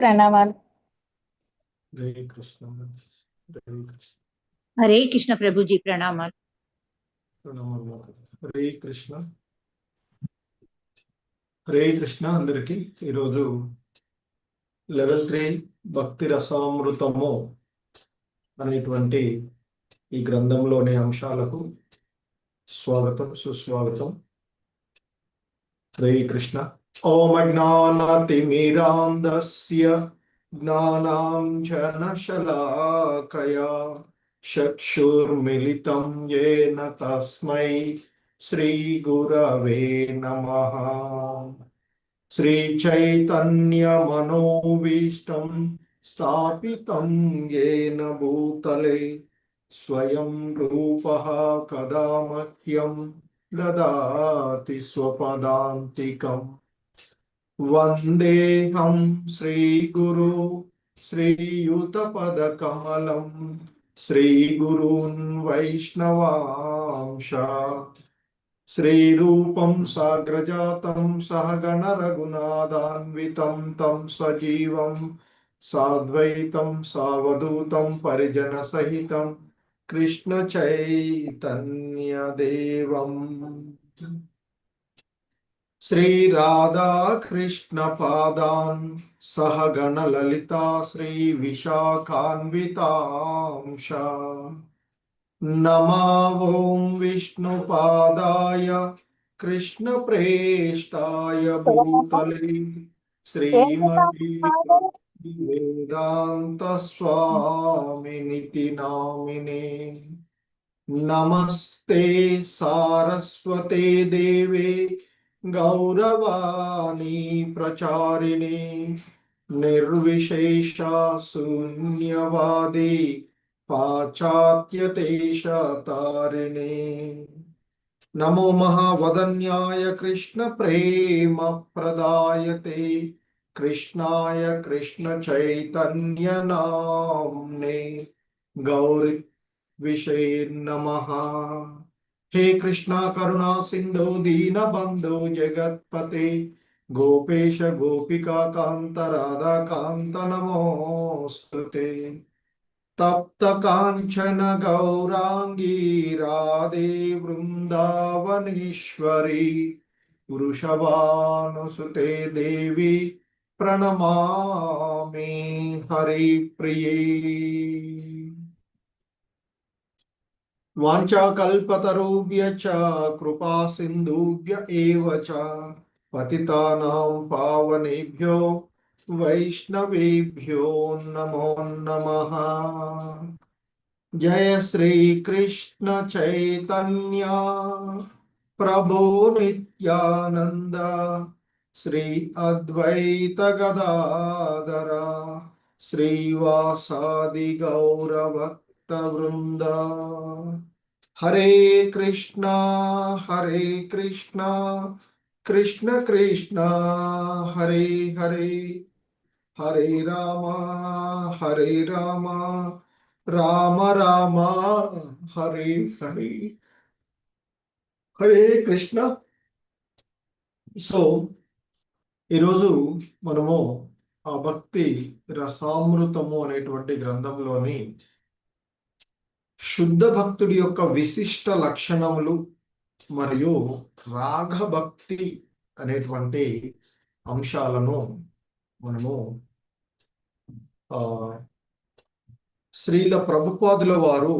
ప్రణామాలు. हरे कृष्ण हरे कृष्ण प्रभु जी प्रणामाలు. హరే కృష్ణ హరే కృష్ణ. అందరికి ఈరోజు లెవెల్ 3 భక్తి రసామృతము అనేటువంటి ఈ గ్రంథంలోని అంశాలకు స్వాగతం, సుస్వాగతం. హరే కృష్ణ. ఓం అజ్ఞానతిమిరాంధస్య జ్ఞానాంజనశలాకయా చక్షుర్మిలితం యేన తస్మై శ్రీ గురవే నమః. శ్రీ చైతన్య మనోభీష్టం స్థాపితం యేన భూతలే స్వయం రూపః కదా మహ్యం దదాతి స్వపదాంతికం. వందేహం శ్రీగురు శ్రీయుతపదకమలం శ్రీగురూన్ వైష్ణవాంశ. శ్రీరూపం సాగ్రజాతం సహగణ రఘునాథాన్వితం తం సజీవం సాద్వైతం సావధూతం పరిజన సహితం కృష్ణ చైతన్య దేవం. శ్రీ రాధా కృష్ణ పాదాన్ సహగణ లలితా శ్రీ విశాఖాన్వితాంశ. నమో ఓం విష్ణు పాదాయ కృష్ణ ప్రేష్టాయ భూతలే శ్రీమతి వేదాంత స్వామినితి నామినే. నమస్తే సారస్వతే దేవే గౌరవాణి ప్రచారిణే నిర్విశేష శూన్యవాది పాశ్చాత్యదేశతారిణే. నమో మహావదన్యాయ కృష్ణ ప్రేమ ప్రదాయతే కృష్ణాయ కృష్ణ చైతన్య నామ్నే గౌరీ విషే నమః. హే కృష్ణ కరుణా సింధు దీన బంధు జగత్పతే గోపేశ గోపికా కాంత రాధా కాంత నమోస్తుతే. తప్త కాంచన గౌరాంగీ రాధే వృందావనేశ్వరి వృషభానుసుతే దేవి ప్రణమామి హరి ప్రియే. వాంఛాకల్పతరుభ్యశ్చ కృపా సింధుభ్య ఏవ చ పతితానాం పావనేభ్యో వైష్ణవేభ్యో నమో నమః. జయ శ్రీ కృష్ణ చైతన్య ప్రభు నిత్యానంద శ్రీ అద్వైత గదాధర శ్రీవాసాది గౌరభక్త వృంద. హరే కృష్ణ కృష్ణ కృష్ణ హరే హరే హరే రామ రామ రామ హరే హరే. హరే కృష్ణ. సో ఈరోజు మనము ఆ భక్తి రసామృతము అనేటువంటి గ్రంథంలోని శుద్ధ భక్తుడి యొక్క విశిష్ట లక్షణములు మరియు రాగభక్తి అనేటువంటి అంశాలను మనము శ్రీల ప్రభుపాదుల వారు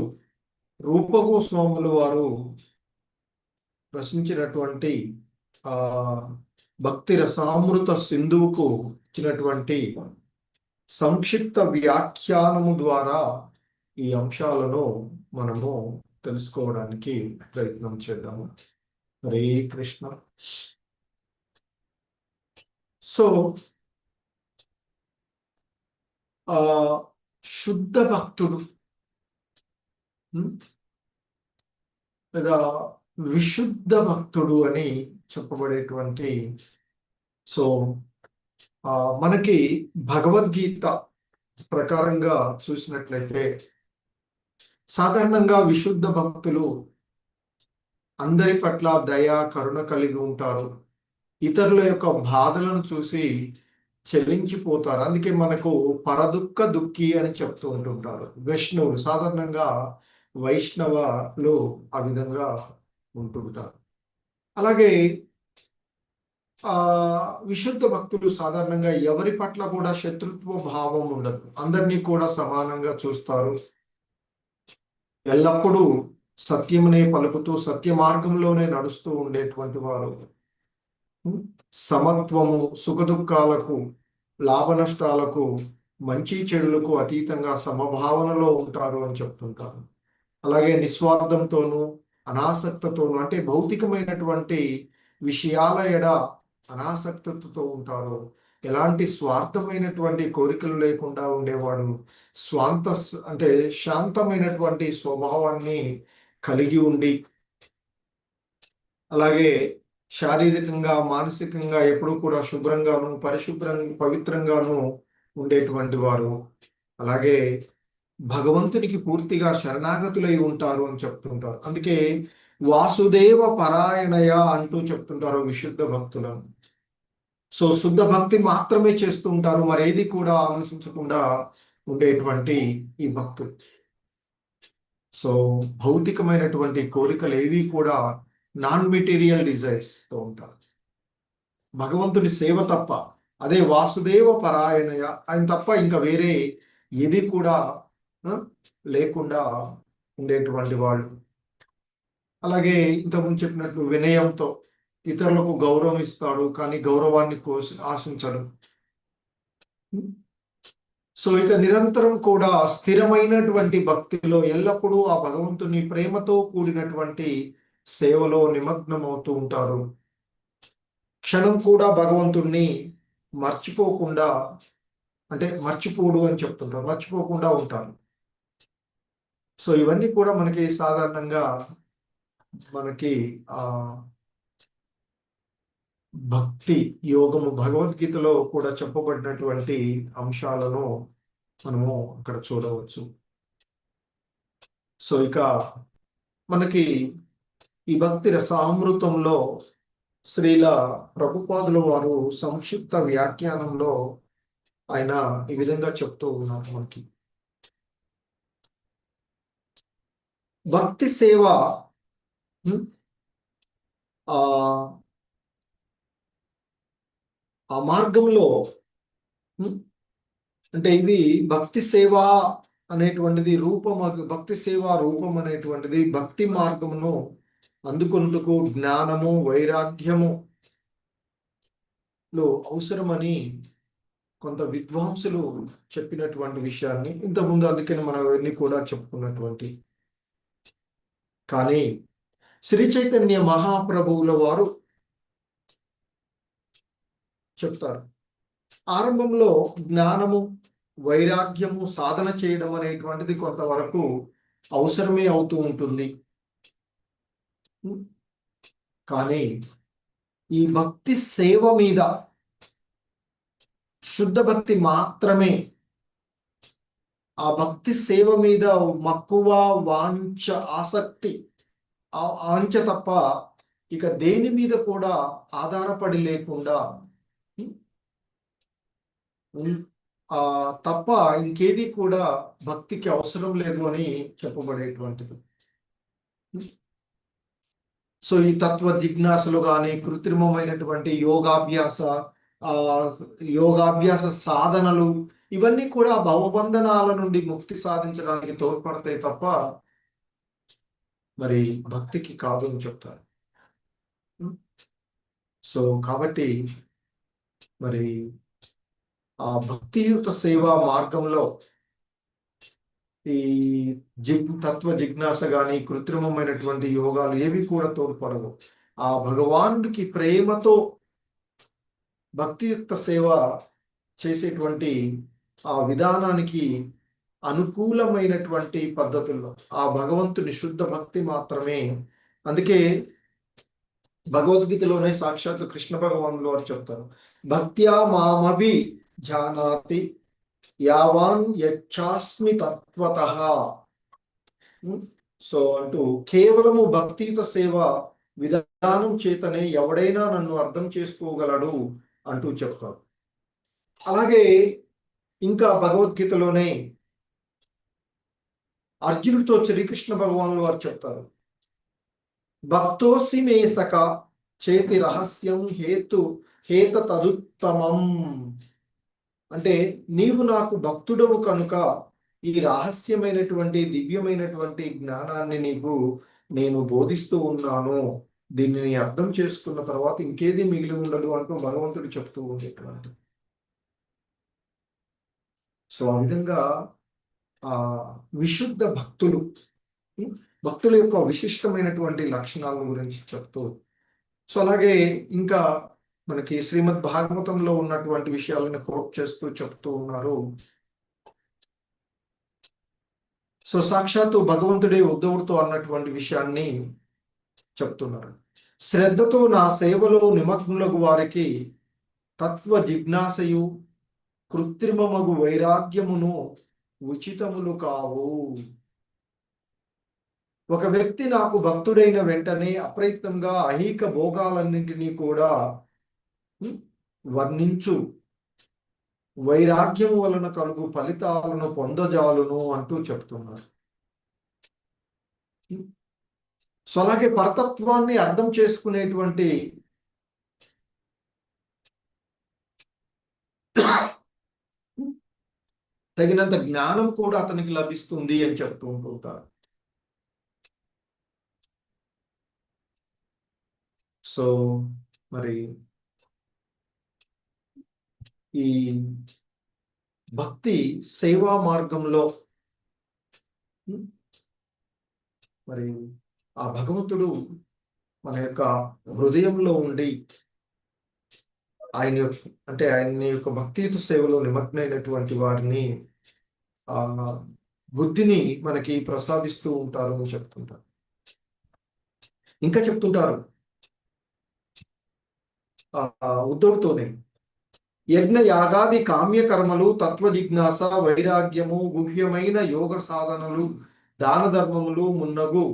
రూపగోస్వాముల వారు రచించినటువంటి భక్తి రసామృత సింధువుకు ఇచ్చినటువంటి సంక్షిప్త వ్యాఖ్యానము ద్వారా ఈ అంశాలను మనము తెలుసుకోవడానికి ప్రయత్నం చేద్దాము. హరే కృష్ణ. సో శుద్ధ భక్తుడు లేదా విశుద్ధ భక్తుడు అని చెప్పబడేటువంటి సో మనకి భగవద్గీత ప్రకారంగా చూసినట్లయితే సాధారణంగా విశుద్ధ భక్తులు అందరి పట్ల దయ కరుణ కలిగి ఉంటారు. ఇతరుల యొక్క బాధలను చూసి చెల్లించిపోతారు. అందుకే మనకు పరదుఃఖ దుఃఖి అని చెప్తూ ఉంటుంటారు వైష్ణవులు. సాధారణంగా వైష్ణవలు ఆ విధంగా ఉంటుంటారు. అలాగే ఆ విశుద్ధ భక్తులు సాధారణంగా ఎవరి పట్ల కూడా శత్రుత్వ భావం ఉండదు. అందరినీ కూడా సమానంగా చూస్తారు. ఎల్లప్పుడూ సత్యమునే పలుకుతూ సత్య మార్గంలోనే నడుస్తూ ఉండేటువంటి వారు. సమత్వము, సుఖదుఖాలకు, లాభ నష్టాలకు, మంచి చెడులకు అతీతంగా సమభావనలో ఉంటారు అని చెప్తుంటారు. అలాగే నిస్వార్థంతోనూ అనాసక్తతోనూ, అంటే భౌతికమైనటువంటి విషయాల ఎడ అనాసక్తతతో ఉంటారు. ఎలాంటి స్వార్థమైనటువంటి కోరికలు లేకుండా ఉండేవాడు. అంటే శాంతమైనటువంటి స్వభావాన్ని కలిగి ఉండి, అలాగే శారీరకంగా మానసికంగా ఎప్పుడూ కూడా శుభ్రంగాను పవిత్రంగాను ఉండేటువంటి వారు. అలాగే భగవంతునికి పూర్తిగా శరణాగతులై ఉంటారు అని చెప్తుంటారు. అందుకే వాసుదేవ పరాయణయ అంటూ చెప్తుంటారు విశుద్ధ భక్తులను. సో శుద్ధ భక్తి మాత్రమే చేస్తూ ఉంటారు, మరేది కూడా ఆలోచించకుండా ఉండేటువంటి ఈ భక్తులు. సో భౌతికమైనటువంటి కోరికలు ఏవి కూడా నాన్ మెటీరియల్ డిజైర్స్ తో ఉంటారు. భగవంతుడి సేవ తప్ప, అదే వాసుదేవ పరాయణయ, ఆయన తప్ప ఇంకా వేరే ఏది కూడా లేకుండా ఉండేటువంటి వాళ్ళు. అలాగే ఇంతకుముందు చెప్పినట్లు వినయంతో ఇతరులకు గౌరవం ఇస్తాడు, కానీ గౌరవాన్ని ఆశించడు. సో ఇక నిరంతరం కూడా స్థిరమైనటువంటి భక్తిలో ఎల్లప్పుడూ ఆ భగవంతుని ప్రేమతో కూడినటువంటి సేవలో నిమగ్నమవుతూ ఉంటారు. క్షణం కూడా భగవంతుణ్ణి మర్చిపోకుండా, అంటే మర్చిపోడు అని చెప్తుంటారు, మర్చిపోకుండా ఉంటారు. సో ఇవన్నీ కూడా మనకి సాధారణంగా మనకి భక్తి యోగము భగవద్గీతలో కూడా చెప్పబడినటువంటి అంశాలను మనము అక్కడ చూడవచ్చు. సో ఇక మనకి ఈ భక్తి రసామృతంలో శ్రీల ప్రభుపాదుల వారు సంక్షిప్త వ్యాఖ్యానంలో ఆయన ఈ విధంగా చెప్తూ ఉన్నారు మనకి. భక్తి సేవ ఆ మార్గంలో, అంటే ఇది భక్తి సేవ అనేటువంటిది భక్తి సేవ రూపం అనేటువంటిది భక్తి మార్గమును అందుకొనుటకు జ్ఞానము వైరాగ్యము అవసరమని కొంత విద్వాంసులు చెప్పినటువంటి విషయాన్ని ఇంతకుముందు అందుకని మనం అవన్నీ కూడా చెప్పుకున్నటువంటి. కానీ శ్రీ చైతన్య మహాప్రభువుల వారు చెప్తారు, ఆరంభంలో జ్ఞానము వైరాగ్యము సాధన చేయడం అనేటువంటిది కొంతవరకు అవసరమే అవుతూ ఉంటుంది. కానీ ఈ భక్తి సేవ మీద శుద్ధ భక్తి మాత్రమే, ఆ భక్తి సేవ మీద మక్కువ, వాంఛ, ఆసక్తి, ఆంఛ తప్ప ఇక దేని మీద కూడా ఆధారపడి లేకుండా తప్ప ఇంకేది కూడా భక్తికి అవసరం లేదు అని చెప్పబడేటువంటిది. సో ఈ తత్వ జిజ్ఞాసలు కానీ కృత్రిమమైనటువంటి యోగాభ్యాస సాధనలు ఇవన్నీ కూడా భవబంధనాల నుండి ముక్తి సాధించడానికి తోడ్పడతాయి తప్ప మరి భక్తికి కాదు అని చెప్తారు. సో కాబట్టి మరి ఆ భక్తియుత సేవా మార్గంలో ఈ తత్వ జిజ్ఞాస కానీ కృత్రిమమైనటువంటి యోగాలు ఏవి కూడా తోడ్పడవు. ఆ భగవానుడికి ప్రేమతో భక్తియుక్త సేవ చేసేటువంటి ఆ విధానానికి అనుకూలమైనటువంటి పద్ధతుల్లో ఆ భగవంతుని శుద్ధ భక్తి మాత్రమే. అందుకే భగవద్గీతలోనే సాక్షాత్ కృష్ణ భగవానులు వారు చెప్తారు, భక్త్యా మామభి జానాతి యావాన్ యచ్చాస్మి తత్వతః. సో అంటూ కేవలము భక్తియుత సేవ విధానం చేతనే ఎవడైనా నన్ను అర్థం చేసుకోగలడు అంటూ చెప్తారు. అలాగే ఇంకా భగవద్గీతలోనే అర్జునుడితో శ్రీకృష్ణ భగవానులు వారు చెప్తారు, భక్తోసి మే సఖ చేతి రహస్యం హేత తదుత్తమం. అంటే నీవు నాకు భక్తుడవు కనుక ఈ రహస్యమైనటువంటి దివ్యమైనటువంటి జ్ఞానాన్ని నీకు నేను బోధిస్తూ ఉన్నాను. దీనిని అర్థం చేసుకున్న తర్వాత ఇంకేది మిగిలి ఉండదు అంటూ భగవంతుడు చెప్తూ ఉండేటువంటి. సో ఆ విధంగా ఆ విశుద్ధ భక్తులు, భక్తుల యొక్క విశిష్టమైనటువంటి లక్షణాల గురించి చెప్తూ, సో అలాగే ఇంకా మనకి శ్రీమద్ భాగవతంలో ఉన్నటువంటి విషయాలను కోట్ చేస్తూ చెప్తూ ఉన్నారు. సో సాక్షాత్తు భగవంతుడే ఉద్ధవుడితో అన్నటువంటి విషయాన్ని చెప్తున్నారు. శ్రద్ధతో నా సేవలో నిమగ్నులకు వారికి తత్వ జిజ్ఞాసయు కృత్రిమమగు వైరాగ్యమును ఉచితములు కావు. ఒక వ్యక్తి నాకు భక్తుడైన వెంటనే అప్రయత్నంగా ఐహిక భోగాలన్నింటినీ కూడా వర్ణించు వైరాగ్యం వలన కలుగు ఫలితాలను పొందజాలును అంటూ చెప్తున్నారు. సో అలాగే పరతత్వాన్ని అర్థం చేసుకునేటువంటి తగినంత జ్ఞానం కూడా అతనికి లభిస్తుంది అని చెప్తూ ఉంటుంటారు. సో మరి ఈ భక్తి సేవా మార్గంలో మరి ఆ భగవంతుడు మన యొక్క హృదయంలో ఉండి ఆయన యొక్క భక్తియుత సేవలో నిమగ్నమైనటువంటి వారిని ఆ బుద్ధిని మనకి ప్రసాదిస్తూ ఉంటారు అని చెప్తుంటారు. ఇంకా చెప్తుంటారు ఉద్ధవుడితోనే, యజ్ఞ యాగాది కామ్యకర్మలు, తత్వ జిజ్ఞాస, వైరాగ్యము, గుహ్యమైన యోగ సాధనలు, దాన ధర్మములు మున్నగు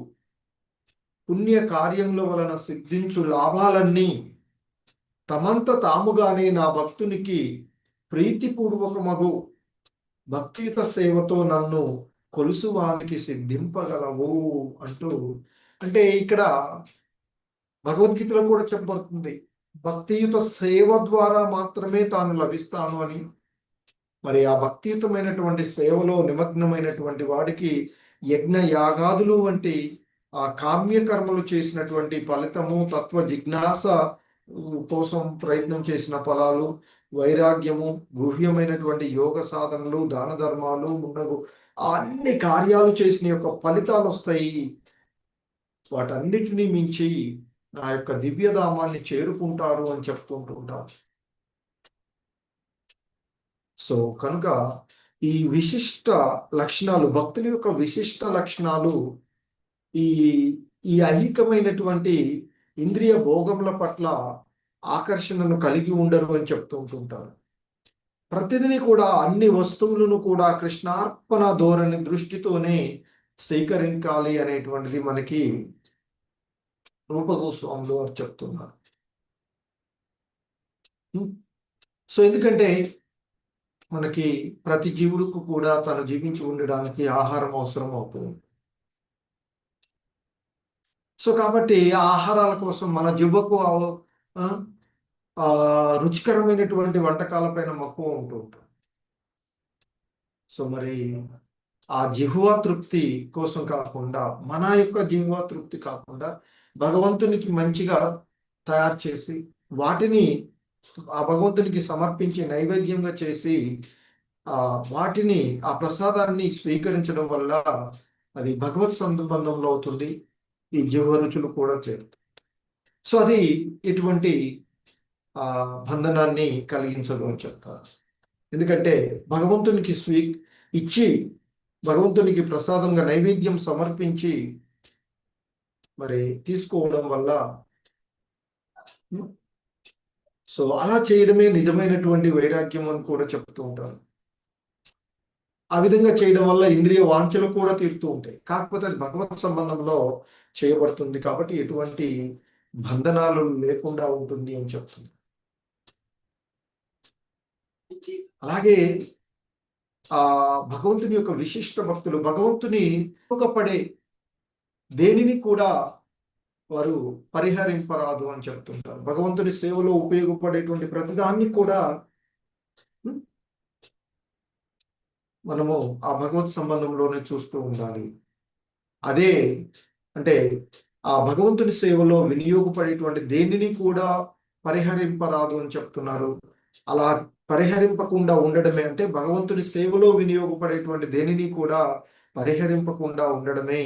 పుణ్య కార్యముల వలన సిద్ధించు లాభాలన్నీ తమంత తాముగానే నా భక్తునికి ప్రీతిపూర్వకమగు భక్తియుత సేవతో నన్ను కొలుసువానికి సిద్ధింపగలవు అంటూ. అంటే ఇక్కడ భగవద్గీతలో కూడా చెప్పబడుతుంది, భక్తియుత సేవ ద్వారా మాత్రమే తాను లభిస్తాను అని. మరి ఆ భక్తియుతమైనటువంటి సేవలో నిమగ్నమైనటువంటి వాడికి యజ్ఞ యాగాదులు వంటి ఆ కామ్యకర్మలు చేసినటువంటి ఫలితము, తత్వ జిజ్ఞాస కోసం ప్రయత్నం చేసిన ఫలాలు, వైరాగ్యము, గుహ్యమైనటువంటి యోగ సాధనలు, దాన ధర్మాలు మున్నగు అన్ని కార్యాలు చేసిన యొక్క ఫలితాలు వస్తాయి. వాటన్నిటినీ మించి నా యొక్క దివ్యధామాన్ని చేరుకుంటారు అని చెప్తుంటూ ఉంటారు. సో కనుక ఈ విశిష్ట లక్షణాలు, భక్తుల యొక్క విశిష్ట లక్షణాలు ఈ ఈ ఐహికమైనటువంటి ఇంద్రియ భోగముల పట్ల ఆకర్షణను కలిగి ఉండరు అని చెప్తూ ఉంటుంటారు. ప్రతిదిని కూడా అన్ని వస్తువులను కూడా కృష్ణార్పణ ధోరణి దృష్టితోనే స్వీకరించాలి అనేటువంటిది మనకి రూపగోస్వాములు వారు చెప్తున్నారు. సో ఎందుకంటే మనకి ప్రతి జీవుడికి కూడా తను జీవించి ఉండడానికి ఆహారం అవసరం అవుతుంది. సో కాబట్టి ఆ ఆహారాల కోసం మన జివ్వకు రుచికరమైనటువంటి వంటకాల పైన మక్కువ ఉంటూ ఉంటాం. సో మరి ఆ జిహ్వ తృప్తి కోసం కాకుండా, మన యొక్క జిహ్వ తృప్తి కాకుండా భగవంతునికి మంచిగా తయారు చేసి వాటిని ఆ భగవంతునికి సమర్పించి నైవేద్యంగా చేసి వాటిని ఆ ప్రసాదాన్ని స్వీకరించడం వల్ల అది భగవత్ సంబంధంలో అవుతుంది. ఈ జిహ్వ రుచులు కూడా చేరుతాయి. సో అది ఎటువంటి బంధనాన్ని కలిగించదు అని చెప్తారు. ఎందుకంటే భగవంతునికి ఇచ్చి భగవంతునికి ప్రసాదంగా నైవేద్యం సమర్పించి మరి తీసుకోవడం వల్ల, సో అలా చేయడమే నిజమైనటువంటి వైరాగ్యం అని కూడా చెప్తూ ఉంటారు. ఆ విధంగా చేయడం వల్ల ఇంద్రియ వాంఛలు కూడా తీరుతూ ఉంటాయి. కాకపోతే అది భగవత్ సంబంధంలో చేయబడుతుంది కాబట్టి ఎటువంటి బంధనాలు లేకుండా ఉంటుంది అని చెప్తుంది. అలాగే ఆ భగవంతుని యొక్క విశిష్ట భక్తులు భగవంతుని ఉపయోగపడే దేనిని కూడా వారు పరిహరింపరాదు అని చెప్తుంటారు. భగవంతుని సేవలో ఉపయోగపడేటువంటి ప్రతిదాన్ని కూడా మనము ఆ భగవత్ సంబంధంలోనే చూస్తూ ఉండాలి. అదే అంటే ఆ భగవంతుని సేవలో వినియోగపడేటువంటి దేనిని కూడా పరిహరింపరాదు అని చెప్తున్నారు. అలా పరిహరింపకుండా ఉండడమే అంటే భగవంతుని సేవలో వినియోగపడేటువంటి దేనిని కూడా పరిహరింపకుండా ఉండడమే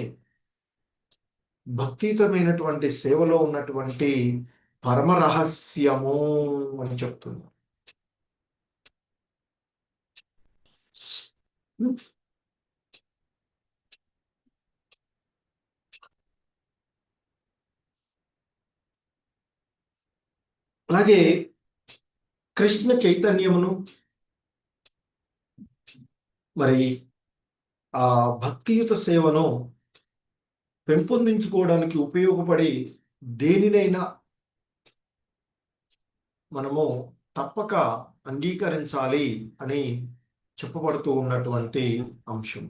భక్తియుతమైనటువంటి సేవలో ఉన్నటువంటి పరమ రహస్యము అని చెప్తున్నారు. అలాగే కృష్ణ చైతన్యమును మరి ఆ భక్తియుత సేవను పెంపొందించుకోవడానికి ఉపయోగపడి దేనినైనా మనము తప్పక అంగీకరించాలి అని చెప్పబడుతూ ఉన్నటువంటి అంశం.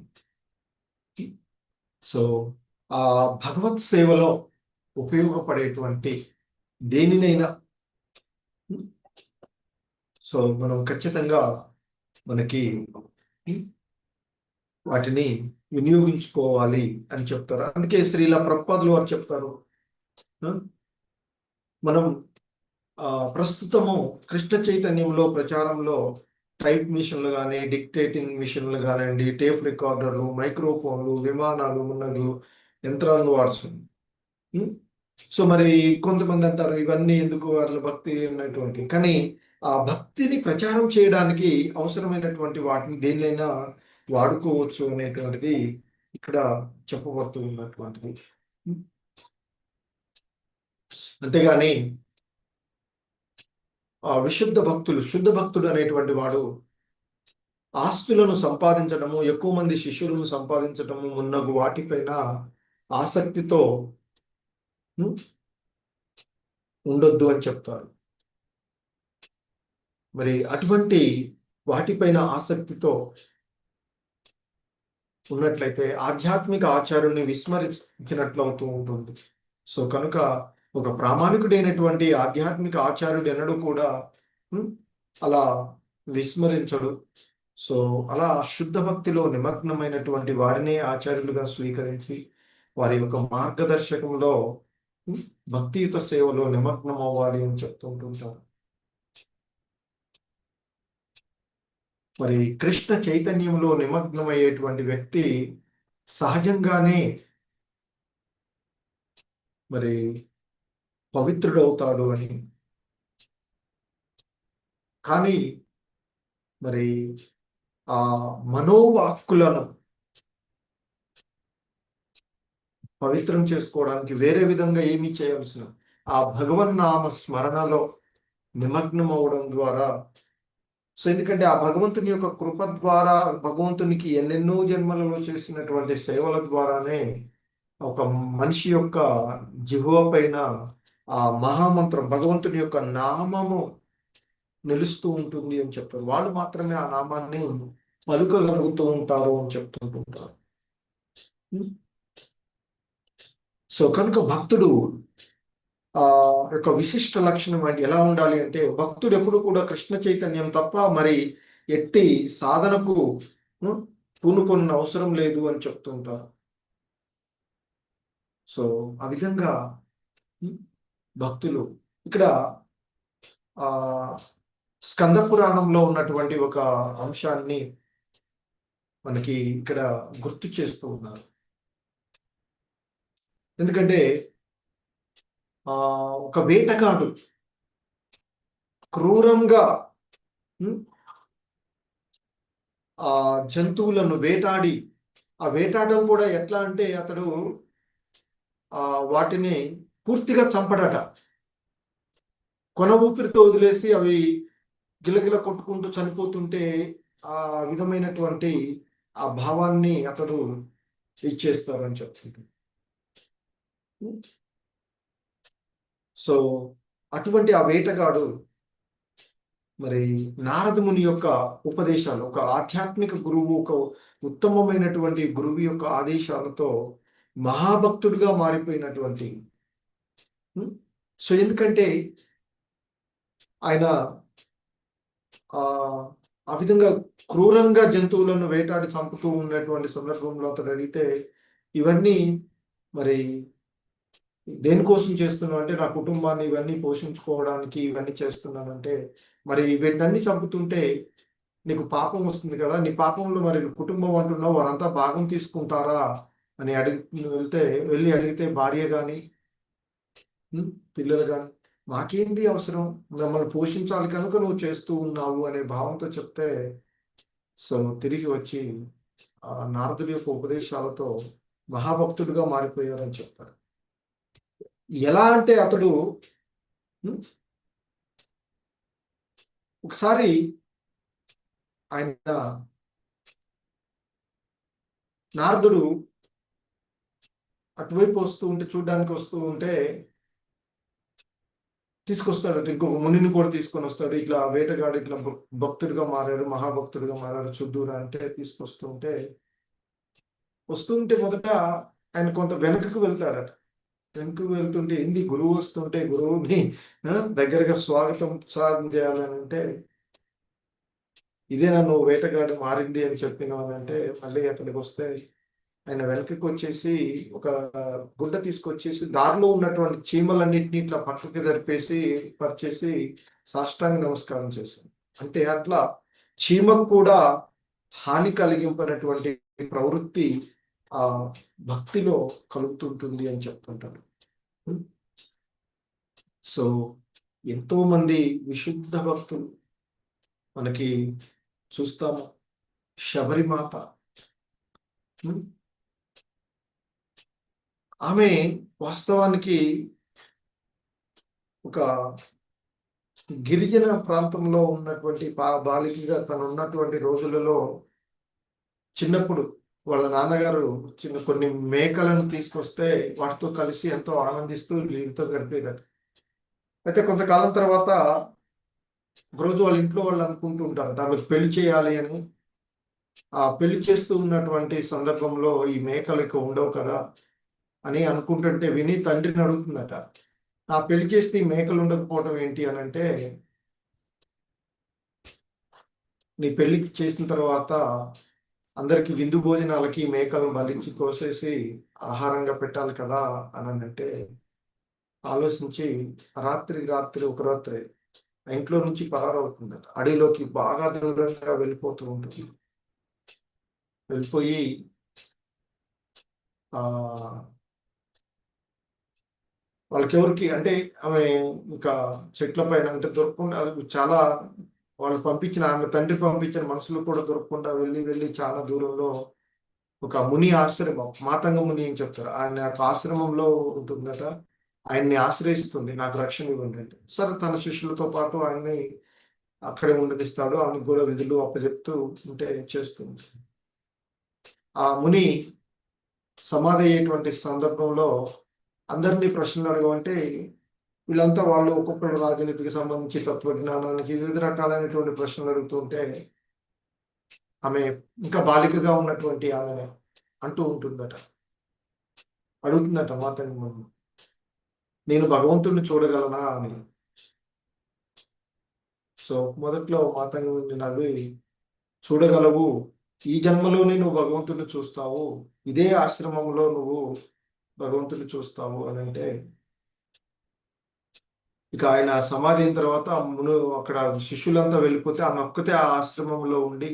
సో ఆ భగవత్ సేవలో ఉపయోగపడేటువంటి దేనినైనా సో మనం ఖచ్చితంగా మనకి వాటిని వినియోగించుకోవాలి అని చెప్తారు. అందుకే శ్రీల ప్రభుపాదులు వారు చెప్తారు, మనం ప్రస్తుతము కృష్ణ చైతన్యంలో ప్రచారంలో టైప్ మిషన్లు కానీ డిక్టేటింగ్ మిషన్లు కానివ్వండి, టేప్ రికార్డర్లు, మైక్రోఫోన్లు, విమానాలు, మున్నగు యంత్రాలను వాడుతుంది. సో మరి కొంతమంది అంటారు ఇవన్నీ ఎందుకు, వాళ్ళ భక్తి ఉన్నటువంటి, కానీ ఆ భక్తిని ప్రచారం చేయడానికి అవసరమైనటువంటి వాటిని దేన్నైనా వాడుకోవచ్చు అనేటువంటిది ఇక్కడ చెప్పబడుతూ ఉన్నటువంటిది. అంతేగాని ఆ విశుద్ధ భక్తులు, శుద్ధ భక్తుడు అనేటువంటి వాడు ఆస్తులను సంపాదించడము, ఎక్కువ మంది శిష్యులను సంపాదించడము మున్నగు వాటిపైన ఆసక్తితో ఉండొద్దు అని చెప్తారు. మరి అటువంటి వాటిపైన ఆసక్తితో ఉన్నట్లయితే ఆధ్యాత్మిక ఆచార్యుని విస్మరించినట్లు అవుతూ ఉంటుంది. సో కనుక ఒక ప్రామాణికుడైనటువంటి ఆధ్యాత్మిక ఆచార్యుడు ఎన్నడూ కూడా అలా విస్మరించడు. సో అలా శుద్ధ భక్తిలో నిమగ్నమైనటువంటి వారినే ఆచార్యులుగా స్వీకరించి వారి యొక్క మార్గదర్శకంలో భక్తియుత సేవలో నిమగ్నం అవ్వాలి అని చెప్తుంటుంటారు. మరి కృష్ణ చైతన్యంలో నిమగ్నమయ్యేటువంటి వ్యక్తి సహజంగానే మరి పవిత్రుడవుతాడు అని, కానీ మరి ఆ మనోవాక్కులను పవిత్రం చేసుకోవడానికి వేరే విధంగా ఏమీ చేయాల్సిన ఆ భగవన్నామ స్మరణలో నిమగ్నం అవడం ద్వారా, సో ఎందుకంటే ఆ భగవంతుని యొక్క కృప ద్వారా భగవంతునికి ఎన్నెన్నో జన్మలలో చేసినటువంటి సేవల ద్వారానే ఒక మనిషి యొక్క జిహ్వ పైన ఆ మహామంత్రం భగవంతుని యొక్క నామము నిలుస్తూ ఉంటుంది అని చెప్తారు. వాళ్ళు మాత్రమే ఆ నామాన్ని పలుకగలుగుతూ ఉంటారు అని చెప్తుంటుంటారు. సో కనుక భక్తుడు ఆ యొక్క విశిష్ట లక్షణం అంటే ఎలా ఉండాలి అంటే, భక్తుడు ఎప్పుడు కూడా కృష్ణ చైతన్యం తప్ప మరి ఎట్టి సాధనకు పూనుకొన్న అవసరం లేదు అని చెప్తుంటారు. సో ఆ విధంగా భక్తులు ఇక్కడ ఆ స్కంద పురాణంలో ఉన్నటువంటి ఒక అంశాన్ని మనకి ఇక్కడ గుర్తు చేస్తూ ఉన్నారు. ఎందుకంటే ఒక వేటగాడు క్రూరంగా ఆ జంతువులను వేటాడి, ఆ వేటాడడం కూడా ఎట్లా అంటే అతడు వాటిని పూర్తిగా చంపడట, కొన ఊపిరితో వదిలేసి అవి గిలగిల కొట్టుకుంటూ చనిపోతుంటే ఆ విధమైనటువంటి ఆ భావాన్ని అతడు ఇచ్చేస్తారని చెప్తుంటాడు. సో అటువంటి ఆ వేటగాడు మరి నారద ముని యొక్క ఉపదేశాలు, ఒక ఆధ్యాత్మిక గురువు, ఒక ఉత్తమమైనటువంటి గురువు యొక్క ఆదేశాలతో మహాభక్తుడిగా మారిపోయినటువంటి సో ఎందుకంటే ఆయన ఆ ఆ విధంగా క్రూరంగా జంతువులను వేటాడి చంపుతూ ఉన్నటువంటి సందర్భంలో అతడు అడిగితే, ఇవన్నీ మరి దేనికోసం చేస్తున్నావు అంటే, నా కుటుంబాన్ని ఇవన్నీ పోషించుకోవడానికి ఇవన్నీ చేస్తున్నానంటే, మరి వీటన్ని చంపుతుంటే నీకు పాపం వస్తుంది కదా, నీ పాపంలో మరి కుటుంబం అంటున్నావు, వారంతా భాగం తీసుకుంటారా అని వెళ్ళి అడిగితే భార్య కానీ పిల్లలు కానీ మాకేంటి అవసరం, మమ్మల్ని పోషించాలి కనుక నువ్వు చేస్తూ ఉన్నావు అనే భావంతో చెప్తే, సో తిరిగి వచ్చి ఆ నారదుడి యొక్క ఉపదేశాలతో మహాభక్తుడిగా మారిపోయారని చెప్తారు. ఎలా అంటే అతడు ఒకసారి ఆయన నారదుడు అటువైపు వస్తూ ఉంటే, చూడడానికి వస్తూ ఉంటే తీసుకొస్తాడు, ఇంకొక మునిని కూడా తీసుకొని వస్తాడు. ఇట్లా వేటగాడు ఇట్లా భక్తుడిగా మారాడు, మహాభక్తుడిగా మారాడు చూద్దురా అంటే తీసుకొస్తూ వస్తుంటే మొదట ఆయన కొంత వెనకకు వెళ్తాడట. వెనక్కి వెళ్తుంటే ఏంది గురువు వస్తుంటే గురువుని దగ్గరగా స్వాగతం చేయాలని అంటే, ఇదేనా నువ్వు వేటగాడు మారింది అని చెప్పినావు అని అంటే, మళ్ళీ అక్కడికి వస్తే ఆయన వెనక్కి వచ్చేసి ఒక గుడ్డ తీసుకొచ్చేసి దారిలో ఉన్నటువంటి చీమలన్నింటినీ ఇట్లా పక్కకి పరిచేసి సాష్టాంగ నమస్కారం చేశాను. అంటే అట్లా చీమకు కూడా హాని కలిగింపనటువంటి ప్రవృత్తి ఆ భక్తిలో కలుగుతుంటుంది అని చెప్తుంటాడు. సో ఎంతో మంది విశుద్ధ భక్తులు మనకి చూస్తాము. శబరిమాత ఆమె వాస్తవానికి ఒక గిరిజన ప్రాంతంలో ఉన్నటువంటి బాలికగా తను ఉన్నటువంటి రోజులలో చిన్నప్పుడు వాళ్ళ నాన్నగారు కొన్ని మేకలను తీసుకొస్తే వాటితో కలిసి ఎంతో ఆనందిస్తూ జీవితం గడిపేదట. అయితే కొంతకాలం తర్వాత ఒకరోజు వాళ్ళ ఇంట్లో వాళ్ళు అనుకుంటూ ఉంటారట ఆమెకు పెళ్లి చేయాలి అని. ఆ పెళ్లి చేస్తూ ఉన్నటువంటి సందర్భంలో ఈ మేకలు ఇక ఉండవు కదా అని అనుకుంటుంటే విని తండ్రిని అడుగుతుందట, నా పెళ్లి చేస్తే ఈ మేకలు ఉండకపోవడం ఏంటి అని అంటే, నీ పెళ్లికి చేసిన తర్వాత అందరికి విందు భోజనాలకి మేకలను బలించి కోసేసి ఆహారంగా పెట్టాలి కదా అని అంటే ఆలోచించి ఒక రాత్రి ఇంట్లో నుంచి పరారవుతుందట. అడవిలోకి బాగా దూరంగా వెళ్ళిపోతూ ఉంటుంది. వెళ్ళిపోయి వాళ్ళకెవరికి అంటే ఆమె ఇంకా చెట్ల పైన అంటే దొరకకుండా చాలా వాళ్ళు ఆమె తండ్రి పంపించిన మనుషులు కూడా దొరకకుండా వెళ్ళి చాలా దూరంలో ఒక ముని ఆశ్రమం, మాతంగ ముని అని చెప్తారు, ఆయన ఆశ్రమంలో ఉంటుందట. ఆయన్ని ఆశ్రయిస్తుంది, నాకు రక్షణ ఇవ్వండి అంటే. సరే తన శిష్యులతో పాటు ఆయన్ని అక్కడే ఉండనిస్తాడు. ఆమెకు కూడా విధులు అప్పచెప్తూ ఉంటే చేస్తుంది. ఆ ముని సమాధి అయ్యేటువంటి సందర్భంలో అందరినీ ప్రశ్నలు అడగమంటే వీళ్ళంతా వాళ్ళు ఒక్కొక్కరు రాజనీతికి సంబంధించి తత్వజ్ఞానానికి వివిధ రకాలైనటువంటి ప్రశ్నలు అడుగుతుంటే ఆమె ఇంకా బాలికగా ఉన్నటువంటి ఆమె అంటూ ఉంటుందట, అడుగుతుందట మాతంగి, నేను భగవంతుడిని చూడగలనా అని. సో మొదట్లో మాతంగి నవ్వి, చూడగలవు, ఈ జన్మలోనే నువ్వు భగవంతుడిని చూస్తావు, ఇదే ఆశ్రమంలో నువ్వు భగవంతుడిని చూస్తావు అని అంటే, ఇక ఆయన సమాధి అయిన తర్వాత అక్కడ శిష్యులంతా వెళ్ళిపోతే ఆమె ఒక్కతే ఆ ఆశ్రమంలో ఉండి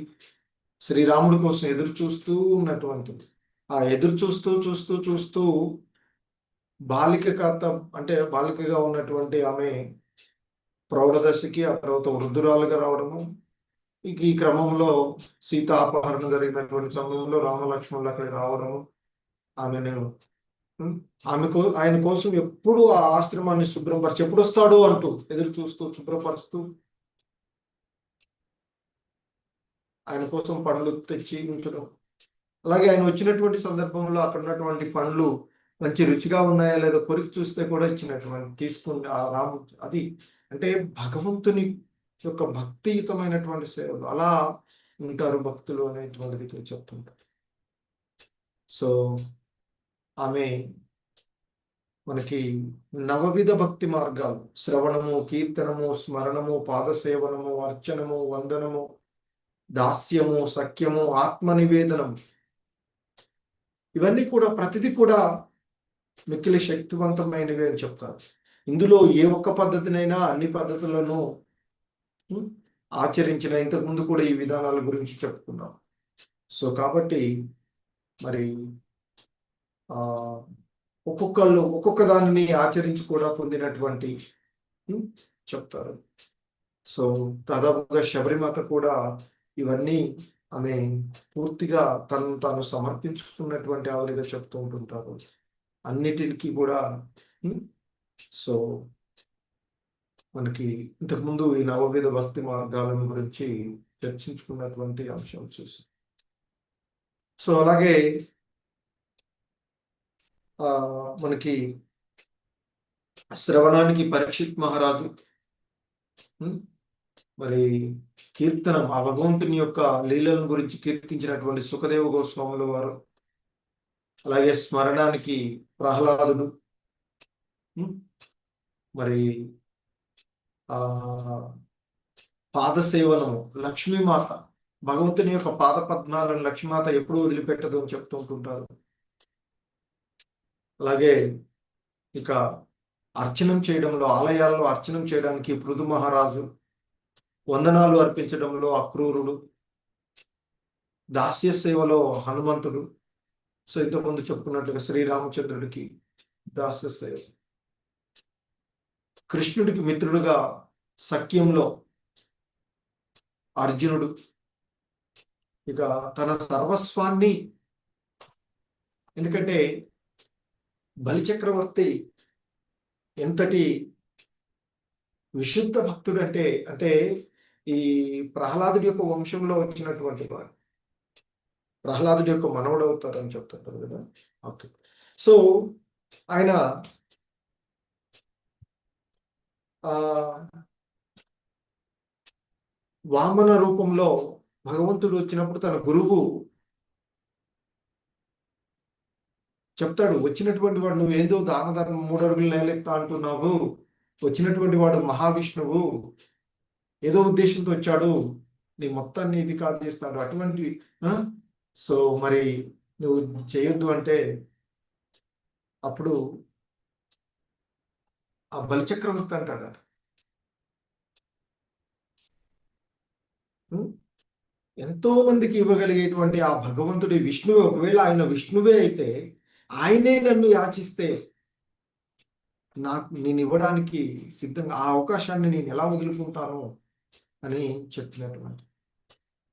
శ్రీరాముడి కోసం ఎదురు చూస్తూ ఉన్నటువంటిది. ఆ ఎదురు చూస్తూ చూస్తూ చూస్తూ బాలికగా ఉన్నటువంటి ఆమె ప్రౌఢదశకి, ఆ తర్వాత వృద్ధురాలుగా రావడము. ఈ క్రమంలో సీత అపహరణ జరిగినటువంటి సమయంలో రామలక్ష్మణులు అక్కడికి రావడము, ఆయన కోసం ఎప్పుడు ఆ ఆశ్రమాన్ని శుభ్రపరిచి ఎప్పుడు వస్తాడో అంటూ ఎదురు చూస్తూ శుభ్రపరుస్తూ ఆయన కోసం పండ్లు తెచ్చి ఉంచడం. అలాగే ఆయన వచ్చినటువంటి సందర్భంలో అక్కడ ఉన్నటువంటి పండ్లు మంచి రుచిగా ఉన్నాయా లేదా కొరికి చూస్తే కూడా ఇచ్చినటువంటి తీసుకుని ఆ రాము అది అంటే భగవంతుని యొక్క భక్తియుతమైనటువంటి సేవలు అలా ఉంటారు భక్తులు అనేటువంటిది ఇక్కడ చెప్తుంటారు. సో ఆమె మనకి నవవిధ భక్తి మార్గాలు శ్రవణము, కీర్తనము, స్మరణము, పాదసేవనము, అర్చనము, వందనము, దాస్యము, సఖ్యము, ఆత్మ నివేదనము, ఇవన్నీ కూడా ప్రతిదీ కూడా మిక్కిలి శక్తివంతమైనవి అని చెప్తారు. ఇందులో ఏ ఒక్క పద్ధతినైనా అన్ని పద్ధతులను ఆచరించిన ఇంతకుముందు కూడా ఈ విధానాల గురించి చెప్పుకున్నాం. సో కాబట్టి మరి ఒక్కొక్కళ్ళు ఒక్కొక్క దానిని ఆచరించి కూడా పొందినటువంటి చెప్తారు. సో దాదాపుగా శబరిమాత కూడా ఇవన్నీ ఆమె పూర్తిగా తను తాను సమర్పించుకున్నటువంటి ఆవిడగా చెప్తూ ఉంటుంటారు అన్నిటికీ కూడా. సో మనకి ఇంతకుముందు ఈ నవవిధ భక్తి మార్గాలను గురించి చర్చించుకున్నటువంటి అంశం చూసి, సో అలాగే మనకి శ్రవణానికి పరీక్షిత్ మహారాజు, మరి కీర్తనం ఆ భగవంతుని యొక్క లీలలను గురించి కీర్తించినటువంటి సుఖదేవ గోస్వాముల వారు, అలాగే స్మరణానికి ప్రహ్లాదుడు, మరి పాదసేవనము లక్ష్మీమాత, భగవంతుని యొక్క పాద పద్మాలను లక్ష్మీమాత ఎప్పుడు వదిలిపెట్టదు అని చెప్తూ ఉంటుంటారు. అలాగే ఇక అర్చనం చేయడంలో, ఆలయాల్లో అర్చనం చేయడానికి పృథు మహారాజు, వందనాలు అర్పించడంలో అక్రూరుడు, దాస్య సేవలో హనుమంతుడు. సో ఇంతకుముందు చెప్పుకున్నట్లుగా శ్రీరామచంద్రుడికి దాస్య సేవ, కృష్ణుడికి మిత్రుడుగా సఖ్యంలో అర్జునుడు, ఇక తన సర్వస్వాన్ని, ఎందుకంటే బలిచక్రవర్తి ఎంతటి విశుద్ధ భక్తుడు అంటే ఈ ప్రహ్లాదుడి యొక్క వంశంలో వచ్చినటువంటి వాడు, ప్రహ్లాదుడి యొక్క మనవడు అవుతారు అని చెప్తుంటారు కదా. ఓకే, సో ఆయన వామన రూపంలో భగవంతుడు వచ్చినప్పుడు తన గురువు చెప్తాడు, వచ్చినటువంటి వాడు నువ్వేందో దాన ధర్మం 3 అడుగులు నేలెత్తా అంటున్నావు, వచ్చినటువంటి వాడు మహావిష్ణువు, ఏదో ఉద్దేశంతో వచ్చాడు, నీ మొత్తాన్ని ఇది కాదు చేస్తాడు అటువంటి. సో మరి నువ్వు చేయొద్దు అంటే అప్పుడు ఆ బలిచక్రవర్తి అంటాడు, ఎంతో మందికి ఇవ్వగలిగేటువంటి ఆ భగవంతుడి విష్ణువే, ఒకవేళ ఆయన విష్ణువే అయితే ఆయనే నన్ను యాచిస్తే నేను ఇవ్వడానికి సిద్ధంగా, ఆ అవకాశాన్ని నేను ఎలా వదులుకుంటాను అని చెప్పినటువంటి.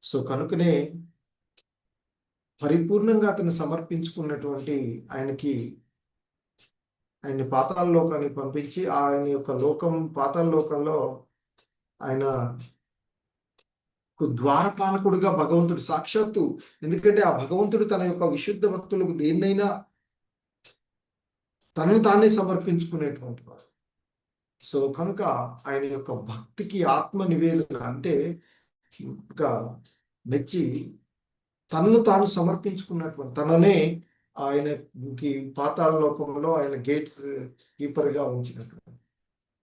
సో కనుకనే పరిపూర్ణంగా అతను సమర్పించుకున్నటువంటి ఆయన్ని పాతాళ లోకానికి పంపించి ఆయన యొక్క పాతాళ లోకంలో ఆయన ద్వారపాలకుడుగా భగవంతుడు సాక్షాత్తు, ఎందుకంటే ఆ భగవంతుడు తన యొక్క విశుద్ధ భక్తులకు దేన్నైనా తనను తానే సమర్పించుకునేటువంటి వాడు. సో కనుక ఆయన యొక్క భక్తికి ఆత్మ నివేదన అంటే ఇంకా మెచ్చి తనను తాను సమర్పించుకున్నటువంటి, తననే ఆయనకి పాతాళ లోకంలో ఆయన గేట్స్ కీపర్గా ఉంచినటువంటి.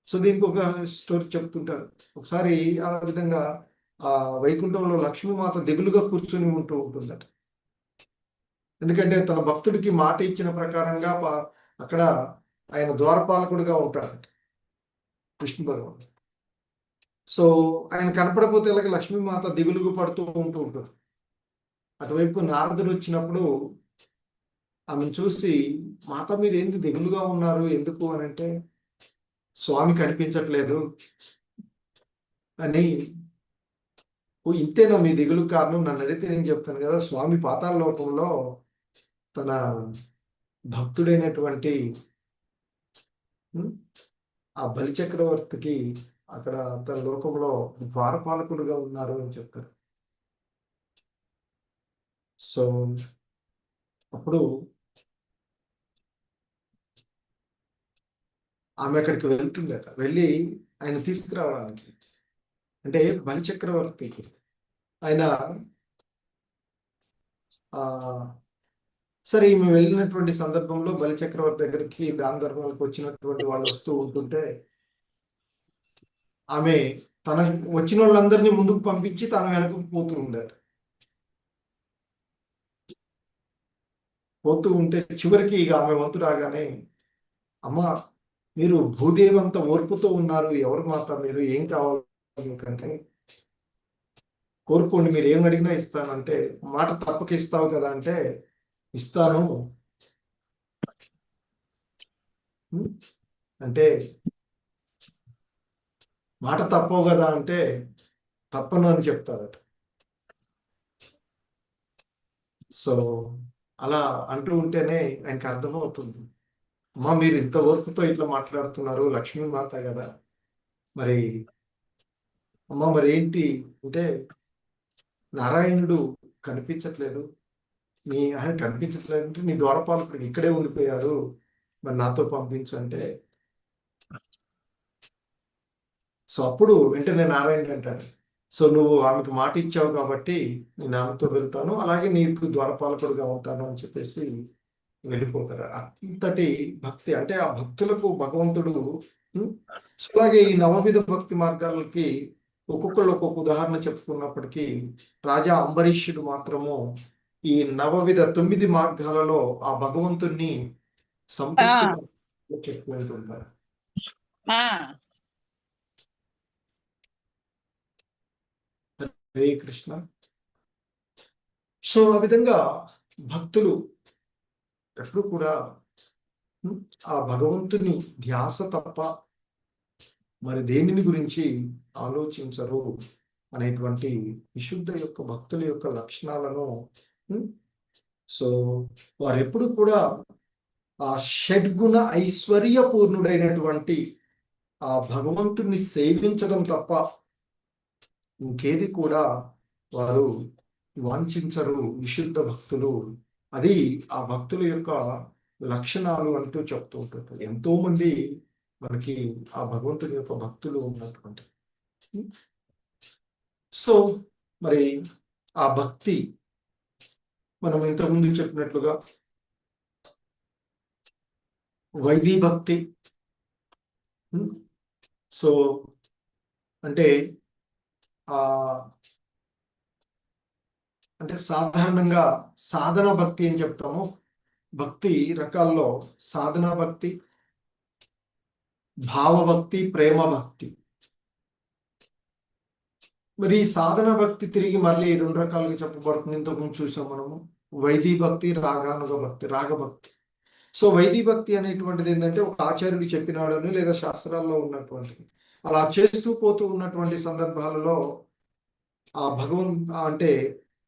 సో దీనికి ఒక స్టోరీ చెప్తుంటారు. ఒకసారి ఆ విధంగా ఆ వైకుంఠంలో లక్ష్మీమాత దిగులుగా కూర్చొని ఉంటుందట. ఎందుకంటే తన భక్తుడికి మాట ఇచ్చిన ప్రకారంగా అక్కడ ఆయన ద్వారపాలకుడిగా ఉంటాడట విష్ణు భగవాన్. సో ఆయన కనపడపోతే ఇలాగ లక్ష్మీమాత దిగులుగు పడుతూ ఉంటుంది. అటువైపు నారదుడు వచ్చినప్పుడు ఆమెను చూసి, మాత మీరు ఏంది దిగులుగా ఉన్నారు, ఎందుకు అని అంటే, స్వామి కనిపించట్లేదు అని. ఇంతేనా మీ దిగులు కారణం? నన్ను అడిగితే నేను చెప్తాను కదా, స్వామి పాతాళ లోకంలో తన భక్తుడైనటువంటి ఆ బలిచక్రవర్తికి అక్కడ తన లోకంలో ద్వారపాలకుడుగా ఉన్నారు అని చెప్తారు. సో అప్పుడు ఆమె అక్కడికి వెళ్తుందట, వెళ్ళి ఆయన తీసుకురావడానికి. అంటే బలి చక్రవర్తి ఆయన ఆ సరే ఈమె వెళ్ళినటువంటి సందర్భంలో బలి చక్రవర్తి దగ్గరికి దాన ధర్మాలకు వచ్చినటువంటి వాళ్ళు వస్తూ ఉంటుంటే ఆమె తన వచ్చిన వాళ్ళందరినీ ముందుకు పంపించి తన వెనక్కి పోతూ ఉందట. పోతూ ఉంటే చివరికి ఇక ఆమె వంతు రాగానే, అమ్మ మీరు భూదేవంత ఓర్పుతో ఉన్నారు, ఎవరు మాత మీరు, ఏం కావాలి మీకంటే, కోరుకోండి మీరు ఏం అడిగినా ఇస్తానంటే, మాట తప్పక ఇస్తావు కదా అంటే, ఇస్తాను అంటే, మాట తప్పవు కదా అంటే తప్పను అని చెప్తారట. సో అలా అంటూ ఉంటేనే ఆయనకి అర్థమవుతుంది, అమ్మా మీరు ఇంత ఓర్పుతో ఇట్లా మాట్లాడుతున్నారు, లక్ష్మీమాత కదా, మరి అమ్మ మరి ఏంటి అంటే, నారాయణుడు కనిపించట్లేదు, ఆయన కనిపించట్లేదు అంటే నీ ద్వారపాలకుడు ఇక్కడే ఉండిపోయాడు, మరి నాతో పంపించు అంటే, సో అప్పుడు వెంటనే నారాయణుడు అంటాడు, సో నువ్వు ఆమెకు మాట ఇచ్చావు కాబట్టి నేను ఆమెతో వెళ్తాను, అలాగే నీకు ద్వారపాలకుడుగా ఉంటాను అని చెప్పేసి వెళ్ళిపోతారు. అంతటి భక్తి అంటే ఆ భక్తులకు భగవంతుడు. అలాగే ఈ నవవిధ భక్తి మార్గాలకి ఒక్కొక్కళ్ళు ఒక్కొక్క ఉదాహరణ చెప్పుకున్నప్పటికీ రాజా అంబరీషుడు మాత్రము ఈ నవవిధ 9 మార్గాలలో ఆ భగవంతుణ్ణి సంతృప్తి చెప్పుకుంటుంటారు. హరే కృష్ణ. సో ఆ విధంగా భక్తులు ఎప్పుడు కూడా ఆ భగవంతుని ధ్యాస తప్ప మరి దేనిని గురించి ఆలోచించరు అనేటువంటి విశుద్ధ యొక్క భక్తుల యొక్క లక్షణాలను సో వారు ఎప్పుడు కూడా ఆ షడ్గుణ ఐశ్వర్యపూర్ణుడైనటువంటి ఆ భగవంతుని సేవించడం తప్ప ఇంకేది కూడా వారు వాంఛించరు విశుద్ధ భక్తులు. అది ఆ భక్తుల యొక్క లక్షణాలు అంటూ చెప్తూ ఉంటుంటారు. ఎంతో మంది మనకి ఆ భగవంతుని యొక్క భక్తులు ఉన్నటువంటి. సో మరి ఆ భక్తి మనం ఇంతకుముందు చెప్పినట్లుగా వైదీ భక్తి, సో అంటే అంటే సాధారణంగా సాధన భక్తి అని చెప్తాము. భక్తి రకాల్లో సాధనా భక్తి, భావభక్తి, ప్రేమ భక్తి. మరి ఈ సాధన భక్తి తిరిగి మళ్ళీ 2 రకాలుగా చెప్పబడుతుంది. ఇంతకుముందు చూసాం మనము వైదీ భక్తి, రాగానుగ భక్తి, రాగభక్తి. సో వైదీ భక్తి అనేటువంటిది ఏంటంటే ఒక ఆచార్యుడు చెప్పినాడని లేదా శాస్త్రాల్లో ఉన్నటువంటిది అలా చేస్తూ పోతూ ఉన్నటువంటి సందర్భాలలో ఆ అంటే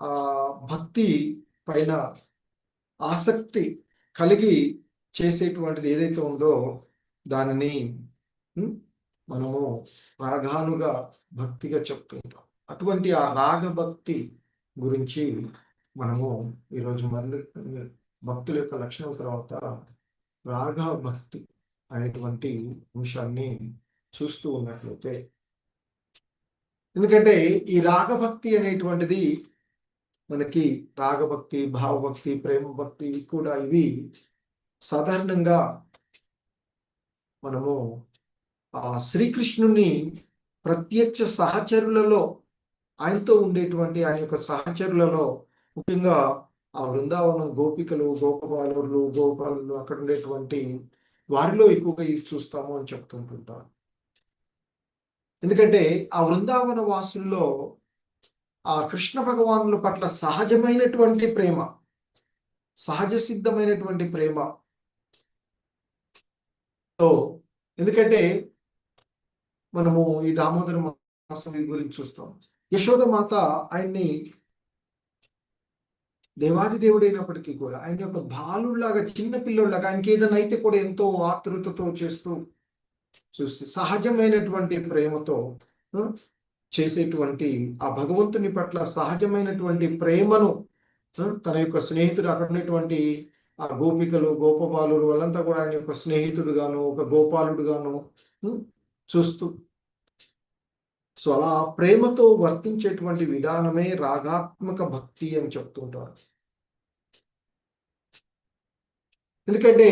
ఆ భక్తి పైన ఆసక్తి కలిగి చేసేటువంటిది ఏదైతే ఉందో దానిని మనము రాగానుగా భక్తిగా చెప్తుంటాం. అటువంటి ఆ రాగభక్తి గురించి మనము ఈరోజు మళ్ళీ భక్తుల యొక్క లక్షణం తర్వాత రాగ భక్తి అనేటువంటి అంశాన్ని చూస్తూ ఉన్నట్లయితే, ఎందుకంటే ఈ రాగభక్తి అనేటువంటిది మనకి రాగభక్తి, భావభక్తి, ప్రేమ భక్తి కూడా ఇవి సాధారణంగా మనము ఆ శ్రీకృష్ణుని ప్రత్యక్ష సహచరులలో ఆయనతో ఉండేటువంటి ఆయన యొక్క సహచరులలో ముఖ్యంగా ఆ బృందావనం గోపికలు, గోపాలు అక్కడ ఉండేటువంటి వారిలో ఎక్కువగా ఇది చూస్తాము అని చెప్తుంటుంటారు. ఎందుకంటే ఆ బృందావన వాసుల్లో ఆ కృష్ణ భగవానుల పట్ల సహజమైనటువంటి ప్రేమ, సహజ సిద్ధమైనటువంటి ప్రేమ. ఎందుకంటే మనము ఈ దామోదర మాసం గురించి చూస్తాం. యశోదమాత ఆయన్ని దేవాది దేవుడైనప్పటికీ కూడా ఆయన యొక్క బాలులాగా, చిన్న పిల్లోళ్ళగా, ఆయనకి ఏదైనా అయితే కూడా ఎంతో ఆతృతతో చేస్తూ చూసి సహజమైనటువంటి ప్రేమతో చేసేటువంటి ఆ భగవంతుని పట్ల సహజమైనటువంటి ప్రేమను తన యొక్క స్నేహితుడు అక్కడ ఉన్నటువంటి ఆ గోపికలు, గోపబాలురు వాళ్ళంతా కూడా ఆయన యొక్క స్నేహితుడు గాను, ఒక గోపాలుడు గాను చూస్తూ సో అలా ప్రేమతో వర్తించేటువంటి విధానమే రాగాత్మక భక్తి అని చెప్తుంటారు. ఎందుకంటే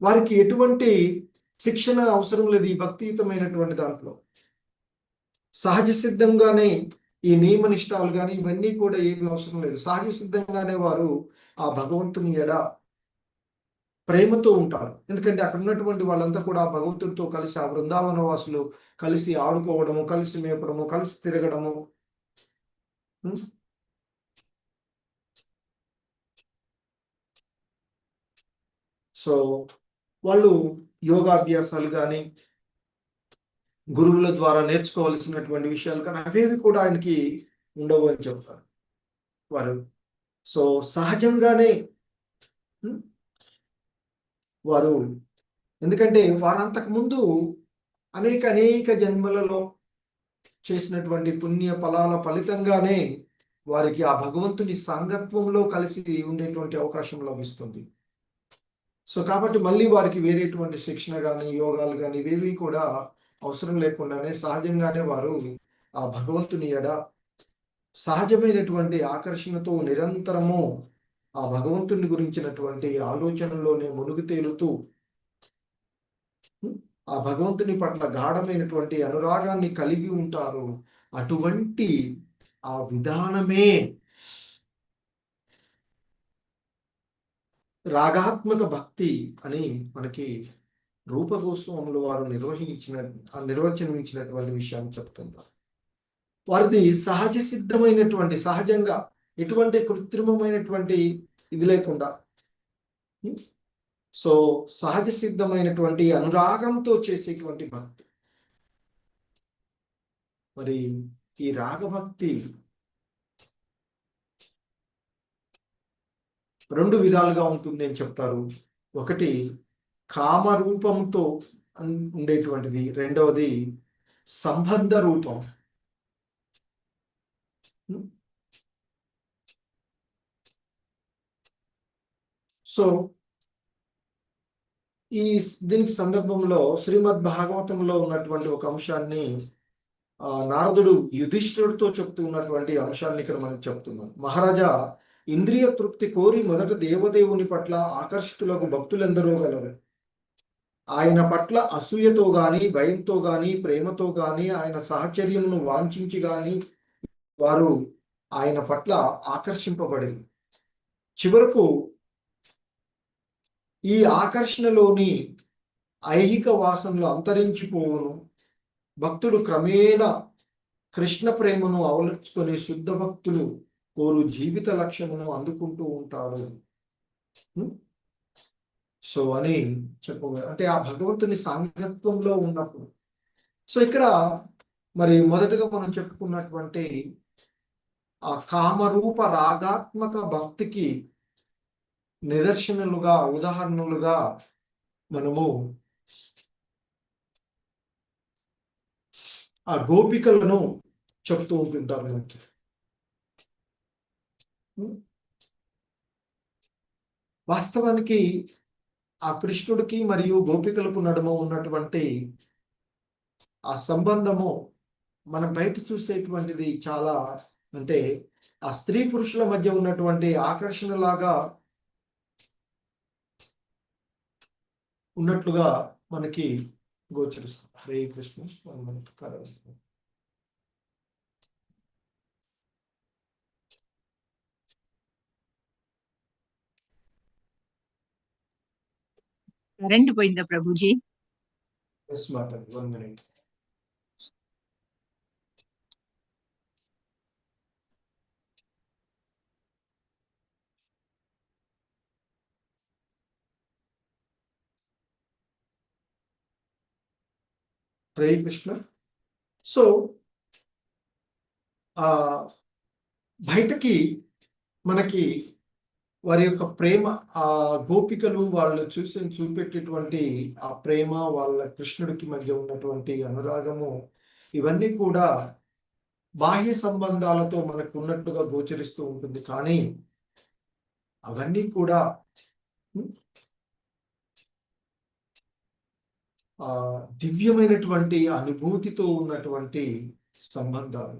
వారికి ఎటువంటి శిక్షణ అవసరం లేదు ఈ భక్తియుతమైనటువంటి దాంట్లో. సహజ సిద్ధంగానే ఈ నియమ నిష్ఠాలు కానీ ఇవన్నీ కూడా ఏమి అవసరం లేదు. సహజ సిద్ధంగానే వారు ఆ భగవంతుని ఎడ ప్రేమతో ఉంటారు. ఎందుకంటే అక్కడ ఉన్నటువంటి వాళ్ళంతా కూడా ఆ భగవంతుడితో కలిసి ఆ బృందావన వాసులు కలిసి ఆడుకోవడము, కలిసి మేపడము, కలిసి తిరగడము. సో వాళ్ళు యోగాభ్యాసాలు కానీ గురువుల ద్వారా నేర్చుకోవాల్సినటువంటి విషయాలు కానీ అవేవి కూడా ఆయనకి ఉండవు అని చెప్తారు వారు. సో సహజంగానే వారు, ఎందుకంటే వారంతకు ముందు అనేక జన్మలలో చేసినటువంటి పుణ్య ఫలాల ఫలితంగానే వారికి ఆ భగవంతుని సాంగత్వంలో కలిసి ఉండేటువంటి అవకాశం లభిస్తుంది. సో కాబట్టి మళ్ళీ వారికి వేరేటువంటి శిక్షణ కానీ యోగాలు కానీ ఇవేవి కూడా అవసరం లేకుండానే సహజంగానే వారు ఆ భగవంతుని ఎడ సహజమైనటువంటి ఆకర్షణతో నిరంతరము ఆ భగవంతుని గురించినటువంటి ఆలోచనలోనే మునుగు తేలుతూ ఆ భగవంతుని పట్ల గాఢమైనటువంటి అనురాగాన్ని కలిగి ఉంటారు. అటువంటి ఆ విధానమే రాగాత్మక భక్తి అని మనకి రూపగోస్వాములు వారు నిర్వచనించినటువంటి విషయాన్ని చెప్తున్నారు. వారిది సహజ సిద్ధమైనటువంటి, సహజంగా ఎటువంటి కృత్రిమమైనటువంటి ఇది లేకుండా, సో సహజ సిద్ధమైనటువంటి అనురాగంతో చేసేటువంటి భక్తి. మరి ఈ రాగభక్తి రెండు విధాలుగా ఉంటుంది అని చెప్తారు. ఒకటి కామరూపంతో ఉండేటువంటిది, రెండవది సంబంధ రూపం. సో దీనికి సందర్భంలో శ్రీమద్ భాగవతంలో ఉన్నటువంటి ఒక అంశాన్ని నారదుడు యుధిష్ఠుడితో చెప్తూ ఉన్నటువంటి అంశాన్ని ఇక్కడ మనం చెప్తున్నాం. మహారాజా, ఇంద్రియ తృప్తి కోరి మొదట దేవదేవుని పట్ల ఆకర్షితులకు భక్తులెందరో గలరు. ఆయన పట్ల అసూయతో గాని, భయంతో గాని, ప్రేమతో గాని, ఆయన సాహచర్యమును వాంఛించి గాని వారు ఆయన పట్ల ఆకర్షింపబడింది. చివరకు ఈ ఆకర్షణలోని ఐహిక వాసనలు అంతరించిపోవును. భక్తుడు క్రమేణా కృష్ణ ప్రేమను అవలంచుకొని శుద్ధ భక్తులు కోరు జీవిత లక్ష్యమును అందుకుంటూ ఉంటాడు. సో అని చెప్పగలరు. అంటే ఆ భగవంతుని సాంగత్వంలో ఉన్నప్పుడు. సో ఇక్కడ మరి మొదటగా మనం చెప్పుకున్నటువంటి ఆ కామరూప రాగాత్మక భక్తికి నిదర్శనలుగా, ఉదాహరణలుగా మనము ఆ గోపికలను చెప్తూ ఉంటుంటారు మనకి. వాస్తవానికి ఆ కృష్ణుడికి మరియు గోపికలకు నడుమ ఉన్నటువంటి ఆ సంబంధము మనం బయట చూసేటువంటిది చాలా, అంటే ఆ స్త్రీ పురుషుల మధ్య ఉన్నటువంటి ఆకర్షణ లాగా ఉన్నట్లుగా మనకి గోచరిస్తుంది. హరే కృష్ణ. కరెంట్ పోయిందా ప్రభుజీ? ఎస్ మాతాజీ, 1 minute. హరే కృష్ణ. సో బయటకి మనకి వారి యొక్క ప్రేమ, ఆ గోపికలు వాళ్ళు చూపెట్టేటువంటి ఆ ప్రేమ, వాళ్ళ కృష్ణుడికి మధ్య ఉన్నటువంటి అనురాగము, ఇవన్నీ కూడా బాహ్య సంబంధాలతో మనకు ఉన్నట్టుగా గోచరిస్తూ ఉంటుంది. కానీ అవన్నీ కూడా దివ్యమైనటువంటి అనుభూతితో ఉన్నటువంటి సంబంధాలు.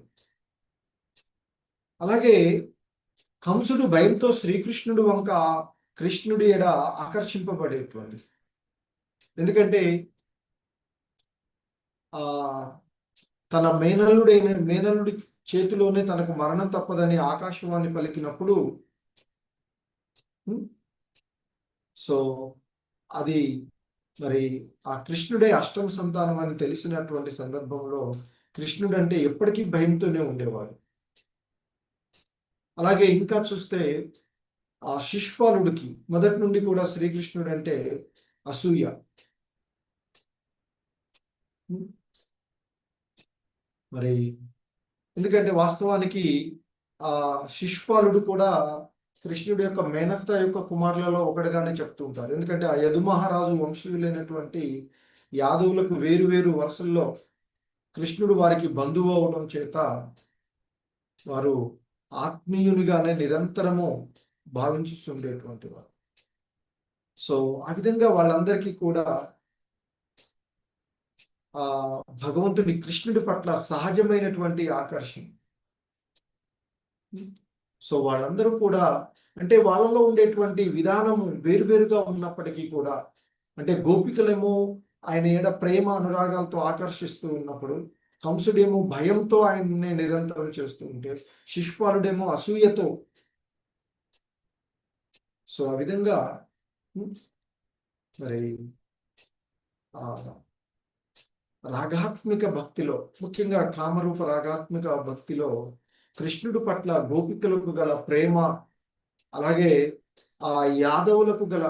అలాగే కంసుడు భయంతో శ్రీకృష్ణుడు వంక కృష్ణుడి ఎడ ఆకర్షింపబడేటువంటి, ఎందుకంటే ఆ తన మేనల్లుడి చేతిలోనే తనకు మరణం తప్పదని ఆకాశవాణి పలికినప్పుడు సో అది మరి ఆ కృష్ణుడే అష్టమ సంతానం అని తెలిసినటువంటి సందర్భంలో కృష్ణుడు అంటే ఎప్పటికీ భయంతోనే ఉండేవాడు. అలాగే ఇంకా చూస్తే ఆ శిశుపాలుడికి మొదటి నుండి కూడా శ్రీకృష్ణుడు అంటే అసూయ. మరి ఎందుకంటే వాస్తవానికి ఆ శిశుపాలుడు కూడా కృష్ణుడి యొక్క మేనత్త యొక్క కుమారులలో ఒకటిగానే చెప్తూ ఉంటారు. ఎందుకంటే ఆ యదుమహారాజు వంశీయులైనటువంటి యాదవులకు వేరు వేరు వరుసల్లో కృష్ణుడు వారికి బంధువు అవడం చేత వారు ఆత్మీయునిగానే నిరంతరము భావించుతుండేటువంటి వారు. సో ఆ విధంగా వాళ్ళందరికీ కూడా ఆ భగవంతుని కృష్ణుడి పట్ల సహజమైనటువంటి ఆకర్షణ. సో వాళ్ళందరూ కూడా అంటే వాళ్ళలో ఉండేటువంటి విధానము వేరువేరుగా ఉన్నప్పటికీ కూడా, అంటే గోపికలేమో ఆయన ఏడ ప్రేమ అనురాగాలతో ఆకర్షిస్తూ ఉన్నప్పుడు, కంసుడేమో భయంతో ఆయన్ని నిరంతరం చేస్తూ ఉంటే, శిశుపాలుడేమో అసూయతో. సో ఆ విధంగా మరి రాగాత్మిక భక్తిలో, ముఖ్యంగా కామరూప రాగాత్మిక భక్తిలో కృష్ణుడి పట్ల గోపికలకు గల ప్రేమ, అలాగే ఆ యాదవులకు గల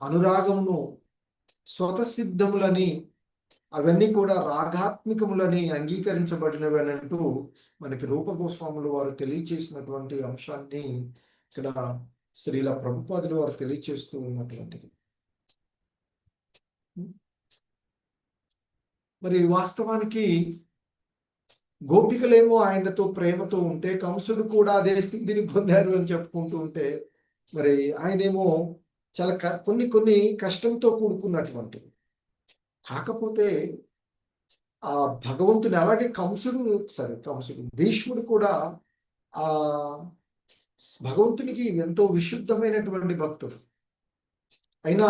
అనురాగమును స్వతసిద్ధములని, అవన్నీ కూడా రాగాత్మికములని అంగీకరించబడినవి అని అంటూ మనకి రూపగోస్వాములు వారు తెలియచేసినటువంటి అంశాన్ని ఇక్కడ శ్రీల ప్రభుపాదులు వారు తెలియచేస్తూ ఉన్నటువంటిది. మరి వాస్తవానికి గోపికలేమో ఆయనతో ప్రేమతో ఉంటే, కంసుడు కూడా అదే సిద్ధిని పొందారు అని చెప్పుకుంటూ ఉంటే, మరి ఆయనేమో చాలా కొన్ని కష్టంతో కూడుకున్నటువంటి. కాకపోతే ఆ భగవంతుని, అలాగే కంసుడు భీష్ముడు కూడా ఆ భగవంతునికి ఎంతో విశుద్ధమైనటువంటి భక్తుడు. అయినా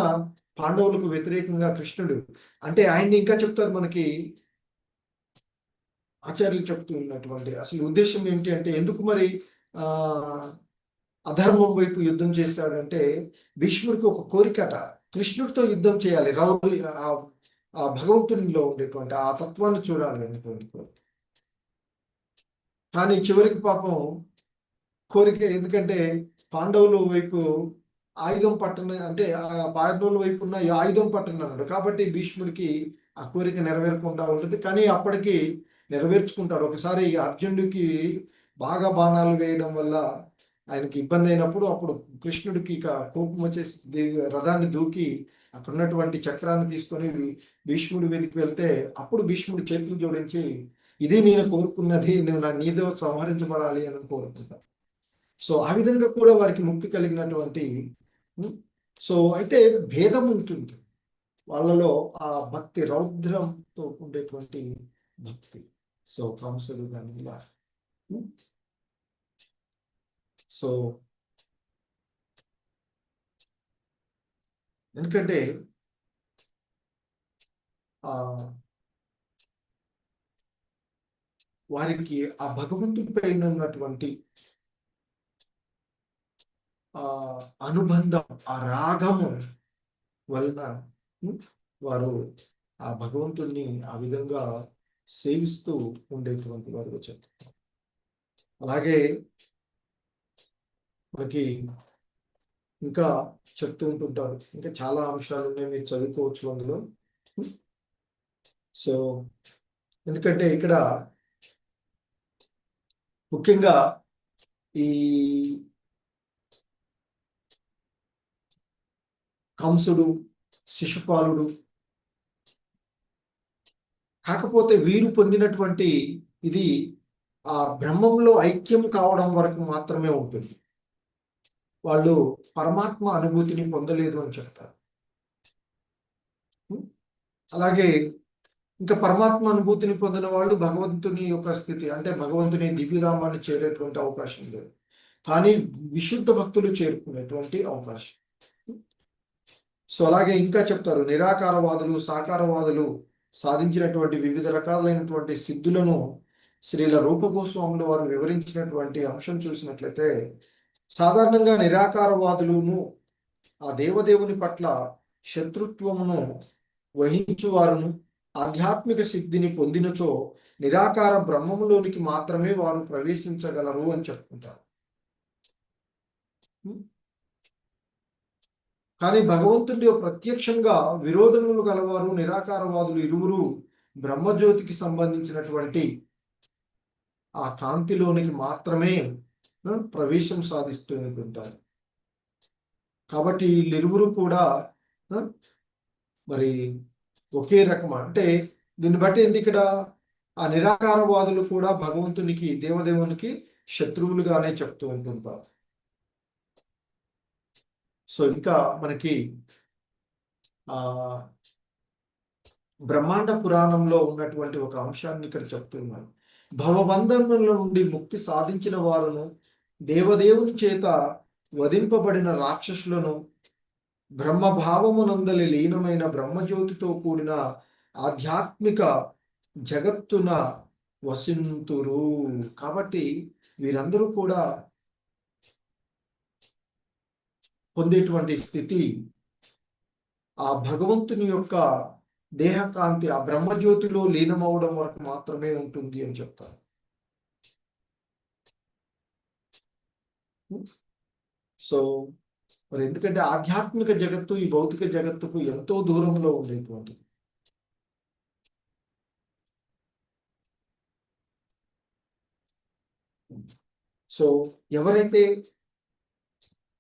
పాండవులకు వ్యతిరేకంగా కృష్ణుడు, అంటే ఆయన్ని ఇంకా చెప్తారు మనకి ఆచార్యులు చెప్తూ ఉన్నటువంటి అసలు ఉద్దేశం ఏంటి అంటే, ఎందుకు మరి అధర్మం వైపు యుద్ధం చేశాడంటే, భీష్ముడికి ఒక కోరికట, కృష్ణుడితో యుద్ధం చేయాలి, ఆ భగవంతునిలో ఉండేటువంటి ఆ తత్వాన్ని చూడాలి అనేటువంటి కోరిక. కానీ చివరికి పాపం కోరిక, ఎందుకంటే పాండవుల వైపు ఆయుధం పట్టణ, అంటే ఆ పాండవుల వైపు ఉన్న ఆయుధం పట్టణన్నాడు కాబట్టి భీష్ముడికి ఆ కోరిక నెరవేరకుండా ఉంటుంది. కానీ అప్పటికి నెరవేర్చుకుంటాడు. ఒకసారి అర్జునుడికి బాగా బాణాలు వేయడం వల్ల ఆయనకి ఇబ్బంది అయినప్పుడు, అప్పుడు కృష్ణుడికి ఇక కోపం వచ్చేసి రథాన్ని దూకి అక్కడ ఉన్నటువంటి చక్రాన్ని తీసుకొని భీష్ముడి మీదకి వెళ్తే, అప్పుడు భీష్ముడు చేతులు జోడించి, ఇది నేను కోరుకున్నది, నువ్వు నీతో సంహరించబడాలి అని కోరుకుంటా. సో ఆ విధంగా కూడా వారికి ముక్తి కలిగినటువంటి. సో అయితే భేదం ఉంటుంది వాళ్ళలో, ఆ భక్తి రౌద్రంతో ఉండేటువంటి భక్తి. సో కంసుడు కానీ ఇలా. సో ఎందుకంటే వారికి ఆ భగవంతుడిపై ఉన్నటువంటి అనుబంధం, ఆ రాగము వలన వారు ఆ భగవంతుణ్ణి ఆ విధంగా సేవిస్తూ ఉండేటువంటి వారు చెప్తారు. అలాగే మనకి ఇంకా చెప్తూ ఉంటుంటారు, ఇంకా చాలా అంశాలు ఉన్నాయి, మీరు చదువుకోవచ్చు అందులో. సో ఎందుకంటే ఇక్కడ ముఖ్యంగా ఈ కంసుడు, శిశుపాలుడు, కాకపోతే వీరు పొందినటువంటి ఇది ఆ బ్రహ్మంలో ఐక్యం కావడం వరకు మాత్రమే ఉంటుంది. వాళ్ళు పరమాత్మ అనుభూతిని పొందలేదు అని చెప్తారు. అలాగే ఇంకా పరమాత్మ అనుభూతిని పొందిన వాళ్ళు భగవంతుని యొక్క స్థితి అంటే భగవంతుని దివ్యధామాన్ని చేరేటువంటి అవకాశం లేదు, కానీ విశుద్ధ భక్తులు చేరుకునేటువంటి అవకాశం. సో అలాగే ఇంకా చెప్తారు, నిరాకారవాదులు సాకారవాదులు సాధించినటువంటి వివిధ రకాలైనటువంటి సిద్ధులను శ్రీల రూప గోస్వాములు వారు వివరించినటువంటి అంశం చూసినట్లయితే, సాధారణంగా నిరాకారవాదులను ఆ దేవదేవుని పట్ల శత్రుత్వమును వహించువారును ఆధ్యాత్మిక సిద్ధిని పొందినచో నిరాకార బ్రహ్మములోనికి మాత్రమే వారు ప్రవేశించగలరు అని చెప్పుకుంటారు. కానీ భగవంతుడి ప్రత్యక్షంగా విరోధములు గలవారు నిరాకారవాదులు ఇరువురు బ్రహ్మజ్యోతికి సంబంధించినటువంటి ఆ కాంతిలోనికి మాత్రమే ప్రవేశం సాధిస్తూ ఉంటారు. కాబట్టి వీళ్ళిరువురు కూడా మరి ఒకే రకం అంటే దీన్ని బట్టి ఏంటి, ఇక్కడ ఆ నిరాకారవాదులు కూడా భగవంతునికి దేవదేవునికి శత్రువులుగానే చెప్తూ ఉంటుంటారు. సో ఇంకా మనకి ఆ బ్రహ్మాండ పురాణంలో ఉన్నటువంటి ఒక అంశాన్ని ఇక్కడ చెప్తున్నారు. భవబంధముల నుండి ముక్తి సాధించిన వారును దేవదేవుని చేత వధింపబడిన రాక్షసులను బ్రహ్మభావమునందలి లీనమైన బ్రహ్మజ్యోతితో కూడిన ఆధ్యాత్మిక జగత్తున వసింతురు. కాబట్టి వీరందరూ కూడా పొందేటువంటి స్థితి ఆ భగవంతుని యొక్క దేహకాంతి ఆ బ్రహ్మజ్యోతిలో లీనమవడం వరకు మాత్రమే ఉంటుంది అని చెప్తారు. సో మరి ఎందుకంటే ఆధ్యాత్మిక జగత్తు ఈ భౌతిక జగత్తుకు ఎంతో దూరంలో ఉండేటువంటిది. సో ఎవరైతే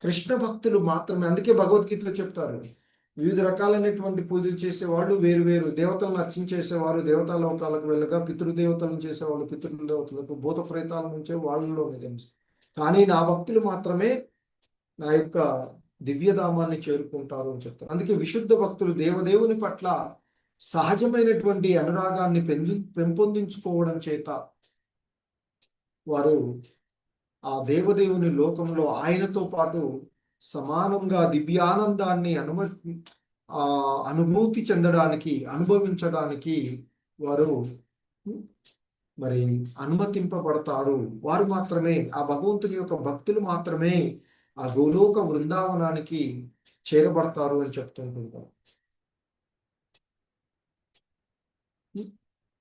కృష్ణ భక్తులు మాత్రమే, అందుకే భగవద్గీతలో చెప్తారు, వివిధ రకాలైనటువంటి పూజలు చేసేవాళ్ళు వేరు వేరు దేవతలను అర్చించేసేవారు దేవతా లోకాలకు వెళ్ళగా, పితృదేవతలను చేసేవాళ్ళు పితృదేవతలకు, భూత ప్రేతాల నుంచే వాళ్ళలో నిజమిస్తారు. కానీ నా భక్తులు మాత్రమే నా యొక్క దివ్యధామాన్ని చేరుకుంటారు అని చెప్తారు. అందుకే విశుద్ధ భక్తులు దేవదేవుని పట్ల సహజమైనటువంటి అనురాగాన్ని పెంపొందించుకోవడం చేత వారు ఆ దేవదేవుని లోకంలో ఆయనతో పాటు సమానంగా దివ్యానందాన్ని అనుభూతి చెందడానికి అనుభవించడానికి వారు మరి అనుమతింపబడతారు. వారు మాత్రమే ఆ భగవంతుని యొక్క భక్తులు మాత్రమే ఆ గోలోక బృందావనానికి చేరబడతారు అని చెప్తుంటుంటారు.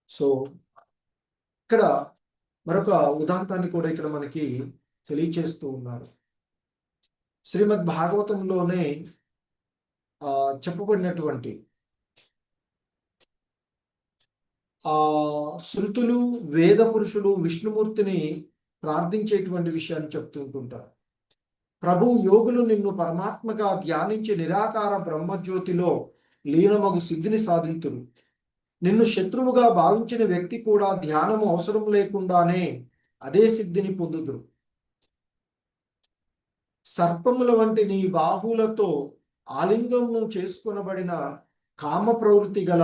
సో ఇక్కడ మరొక ఉదాంతాన్ని కూడా ఇక్కడ మనకి తెలియచేస్తూ ఉన్నారు. శ్రీమద్ భాగవతంలోనే చెప్పబడినటువంటి ఆ శృతులు వేద పురుషులు విష్ణుమూర్తిని ప్రార్థించేటువంటి విషయాన్ని చెప్తుంటుంటారు. ప్రభు యోగులు నిన్ను పరమాత్మగా ధ్యానించి నిరాకార బ్రహ్మజ్యోతిలో లీనమగు సిద్ధిని సాధింతురు. నిన్ను శత్రువుగా భావించిన వ్యక్తి కూడా ధ్యానము అవసరం లేకుండానే అదే సిద్ధిని పొందుదురు. సర్పముల వంటి నీ బాహులతో ఆలింగము చేసుకొనబడిన కామ ప్రవృత్తి గల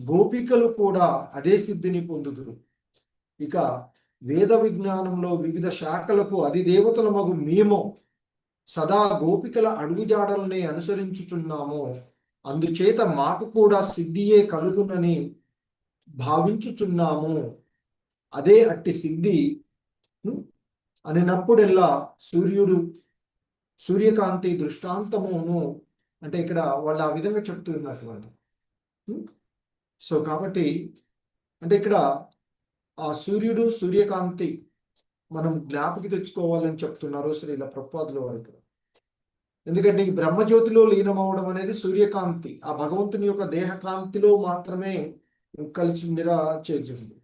గోపికలు కూడా అదే సిద్ధిని పొందుదురు. ఇక వేద విజ్ఞానంలో వివిధ శాఖలకు అధిదేవతల మగు మేము సదా గోపికల అడుగుజాడల్ని అనుసరించుచున్నాము. అందుచేత మాకు కూడా సిద్ధియే కలుగునని భావించుచున్నాము. అదే అట్టి సిద్ధి అనినప్పుడెల్లా సూర్యకాంతి దృష్టాంతమును అంటే ఇక్కడ వాళ్ళు ఆ విధంగా చెప్తూ ఉన్నటువంటి. సో కాబట్టి అంటే ఇక్కడ ఆ సూర్యకాంతి మనం జ్ఞాపకి తెచ్చుకోవాలని చెప్తున్నారు శ్రీల ప్రభుపాదుల వారికి. ఎందుకంటే ఈ బ్రహ్మజ్యోతిలో లీనమవడం అనేది సూర్యకాంతి ఆ భగవంతుని యొక్క దేహకాంతిలో మాత్రమే కలిసి చేర్చింది.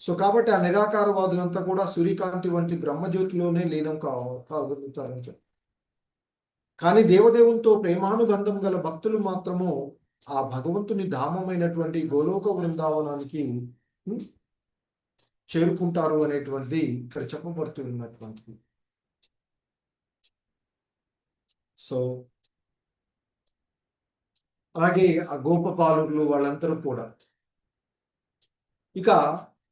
సో కాబట్టి ఆ నిరాకారవాదులంతా కూడా సూర్యకాంతి వంటి బ్రహ్మజ్యోతిలోనే లీనం కాగలుగుతారని చెప్పి. కానీ దేవదేవునితో ప్రేమానుబంధం గల భక్తులు మాత్రము ఆ భగవంతుని ధామమైనటువంటి గోలోక బృందావనానికి చేరుకుంటారు అనేటువంటిది ఇక్కడ చెప్పబడుతున్నటువంటిది. సో అలాగే ఆ గోపబాలులు వాళ్ళందరూ కూడా. ఇక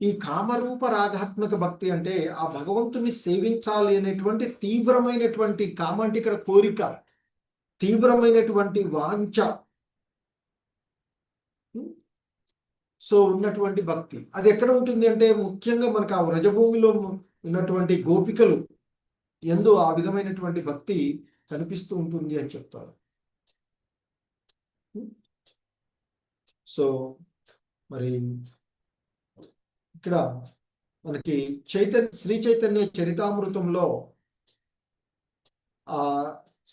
ఈ కామరూప రాగాత్మక భక్తి అంటే ఆ భగవంతుని సేవించాలి అనేటువంటి తీవ్రమైనటువంటి కామ అంటే ఇక్కడ కోరిక, తీవ్రమైనటువంటి వాంఛ సో ఉన్నటువంటి భక్తి. అది ఎక్కడ ఉంటుంది అంటే ముఖ్యంగా మనకు ఆ వ్రజభూమిలో ఉన్నటువంటి గోపికలు ఎందు ఆ విధమైనటువంటి భక్తి కనిపిస్తూ ఉంటుంది అని చెప్తారు. సో మరి ఇక్కడ మనకి శ్రీ చైతన్య చరితామృతంలో ఆ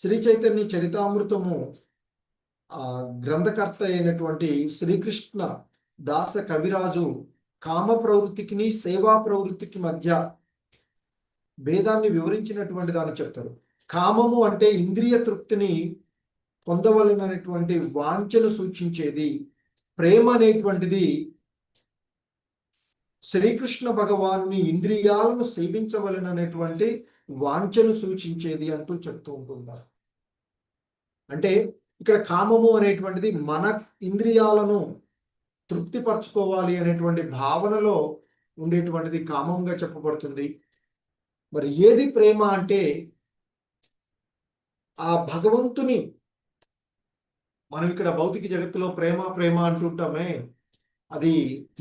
శ్రీ చైతన్య చరితామృతము ఆ గ్రంథకర్త అయినటువంటి శ్రీకృష్ణ దాస కవిరాజు కామ ప్రవృత్తికి సేవా ప్రవృత్తికి మధ్య భేదాన్ని వివరించినటువంటి దాన్ని చెప్తారు. కామము అంటే ఇంద్రియ తృప్తిని పొందవలనటువంటి వాంఛను సూచించేది. ప్రేమ అనేటువంటిది శ్రీకృష్ణ భగవాన్ని ఇంద్రియాలను సేవించవలనటువంటి వాంఛను సూచించేది అంటూ చెప్తూ ఉంటున్నారు. అంటే ఇక్కడ కామము అనేటువంటిది మన ఇంద్రియాలను తృప్తిపరచుకోవాలి అనేటువంటి భావనలో ఉండేటువంటిది కామంగా చెప్పబడుతుంది. మరి ఏది ప్రేమ అంటే ఆ భగవంతుని మనం ఇక్కడ భౌతిక జగత్తులో ప్రేమ ప్రేమ అంటుంటామే, అది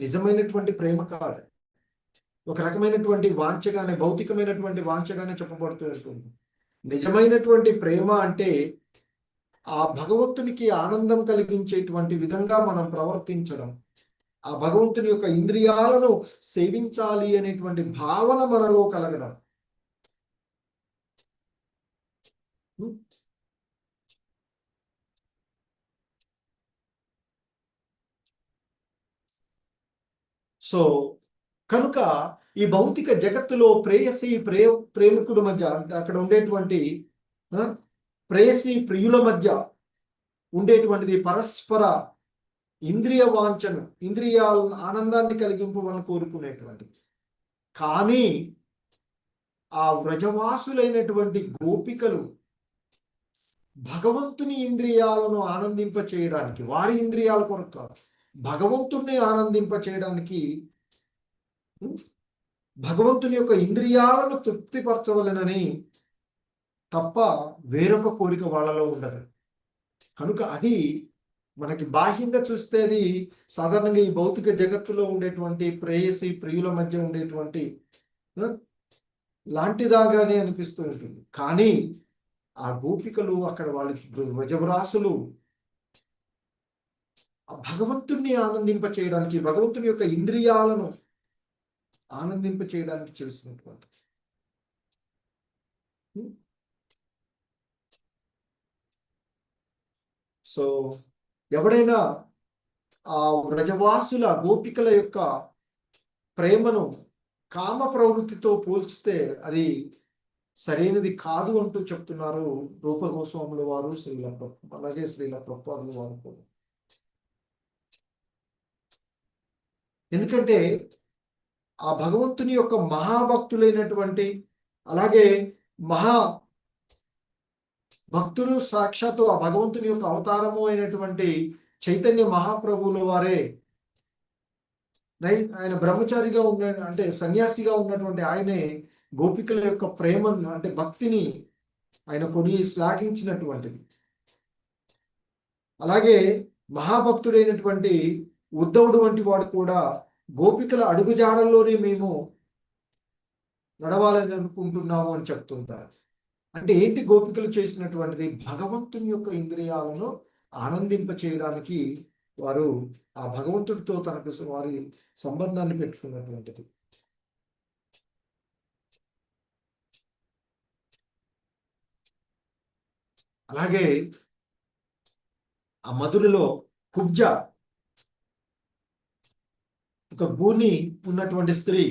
నిజమైనటువంటి ప్రేమ కాదు. ఒక రకమైనటువంటి వాంఛగానే, భౌతికమైనటువంటి వాంఛగానే చెప్పబడుతూ ఉంటుంది. నిజమైనటువంటి ప్రేమ అంటే ఆ భగవంతునికి ఆనందం కలిగించేటువంటి విధంగా మనం ప్రవర్తించడం, ఆ భగవంతుని యొక్క ఇంద్రియాలను సేవించాలి అనేటువంటి భావన మనలో కలగడం. సో కనుక ఈ భౌతిక జగత్తులో ప్రేయసి ప్రేమికుడు మధ్య అక్కడ ఉండేటువంటి ప్రేయసి ప్రియుల మధ్య ఉండేటువంటిది పరస్పర ఇంద్రియ వాంఛను, ఇంద్రియాల ఆనందాన్ని కలిగింపమని కోరుకునేటువంటిది. కానీ ఆ వ్రజవాసులైనటువంటి గోపికలు భగవంతుని ఇంద్రియాలను ఆనందింప చేయడానికి, వారి ఇంద్రియాల కొరకు కాదు, భగవంతుణ్ణి ఆనందింప చేయడానికి, భగవంతుని యొక్క ఇంద్రియాలను తృప్తిపరచవలనని తప్ప వేరొక కోరిక వాళ్ళలో ఉండదు. కనుక అది మనకి బాహ్యంగా చూస్తే అది సాధారణంగా ఈ భౌతిక జగత్తులో ఉండేటువంటి ప్రేయసి ప్రియుల మధ్య ఉండేటువంటి లాంటిదాగానే అనిపిస్తూ ఉంటుంది. కానీ ఆ గోపికలు అక్కడ వాళ్ళ వ్రజవరాసులు భగవంతుణ్ణి ఆనందింప చేయడానికి, భగవంతుని యొక్క ఇంద్రియాలను ఆనందింప చేయడానికి చేసినటువంటి. సో ఎవడైనా ఆ వ్రజవాసుల గోపికల యొక్క ప్రేమను కామ ప్రవృత్తితో పోల్చితే అది సరైనది కాదు అంటూ చెప్తున్నారు రూపగోస్వాముల వారు, అలాగే శ్రీల ప్రభుపాదుల వారు కూడా. ఎందుకంటే ఆ భగవంతుని యొక్క మహాభక్తులైనటువంటి, అలాగే మహా భక్తుడు సాక్షాత్తు ఆ భగవంతుని యొక్క అవతారము అయినటువంటి చైతన్య మహాప్రభువుల వారే, ఆయన బ్రహ్మచారిగా ఉన్న అంటే సన్యాసిగా ఉన్నటువంటి ఆయనే గోపికల యొక్క ప్రేమను అంటే భక్తిని ఆయన కొని శ్లాఘించినటువంటిది. అలాగే మహాభక్తుడైనటువంటి ఉద్ధవుడు వంటి వాడు కూడా గోపికల అడుగుజాడల్లోనే మేము నడవాలని అనుకుంటున్నాము అని చెప్తుంటారు. అంటే ఏంటి గోపికలు చేసినటువంటిది? భగవంతుని యొక్క ఇంద్రియాలను ఆనందింప చేయడానికి వారు ఆ భగవంతుడితో తనకు వారి సంబంధాన్ని పెట్టుకున్నటువంటిది. అలాగే ఆ మధురలో కుబ్జ, ఒక భూని ఉన్నటువంటి స్త్రీ,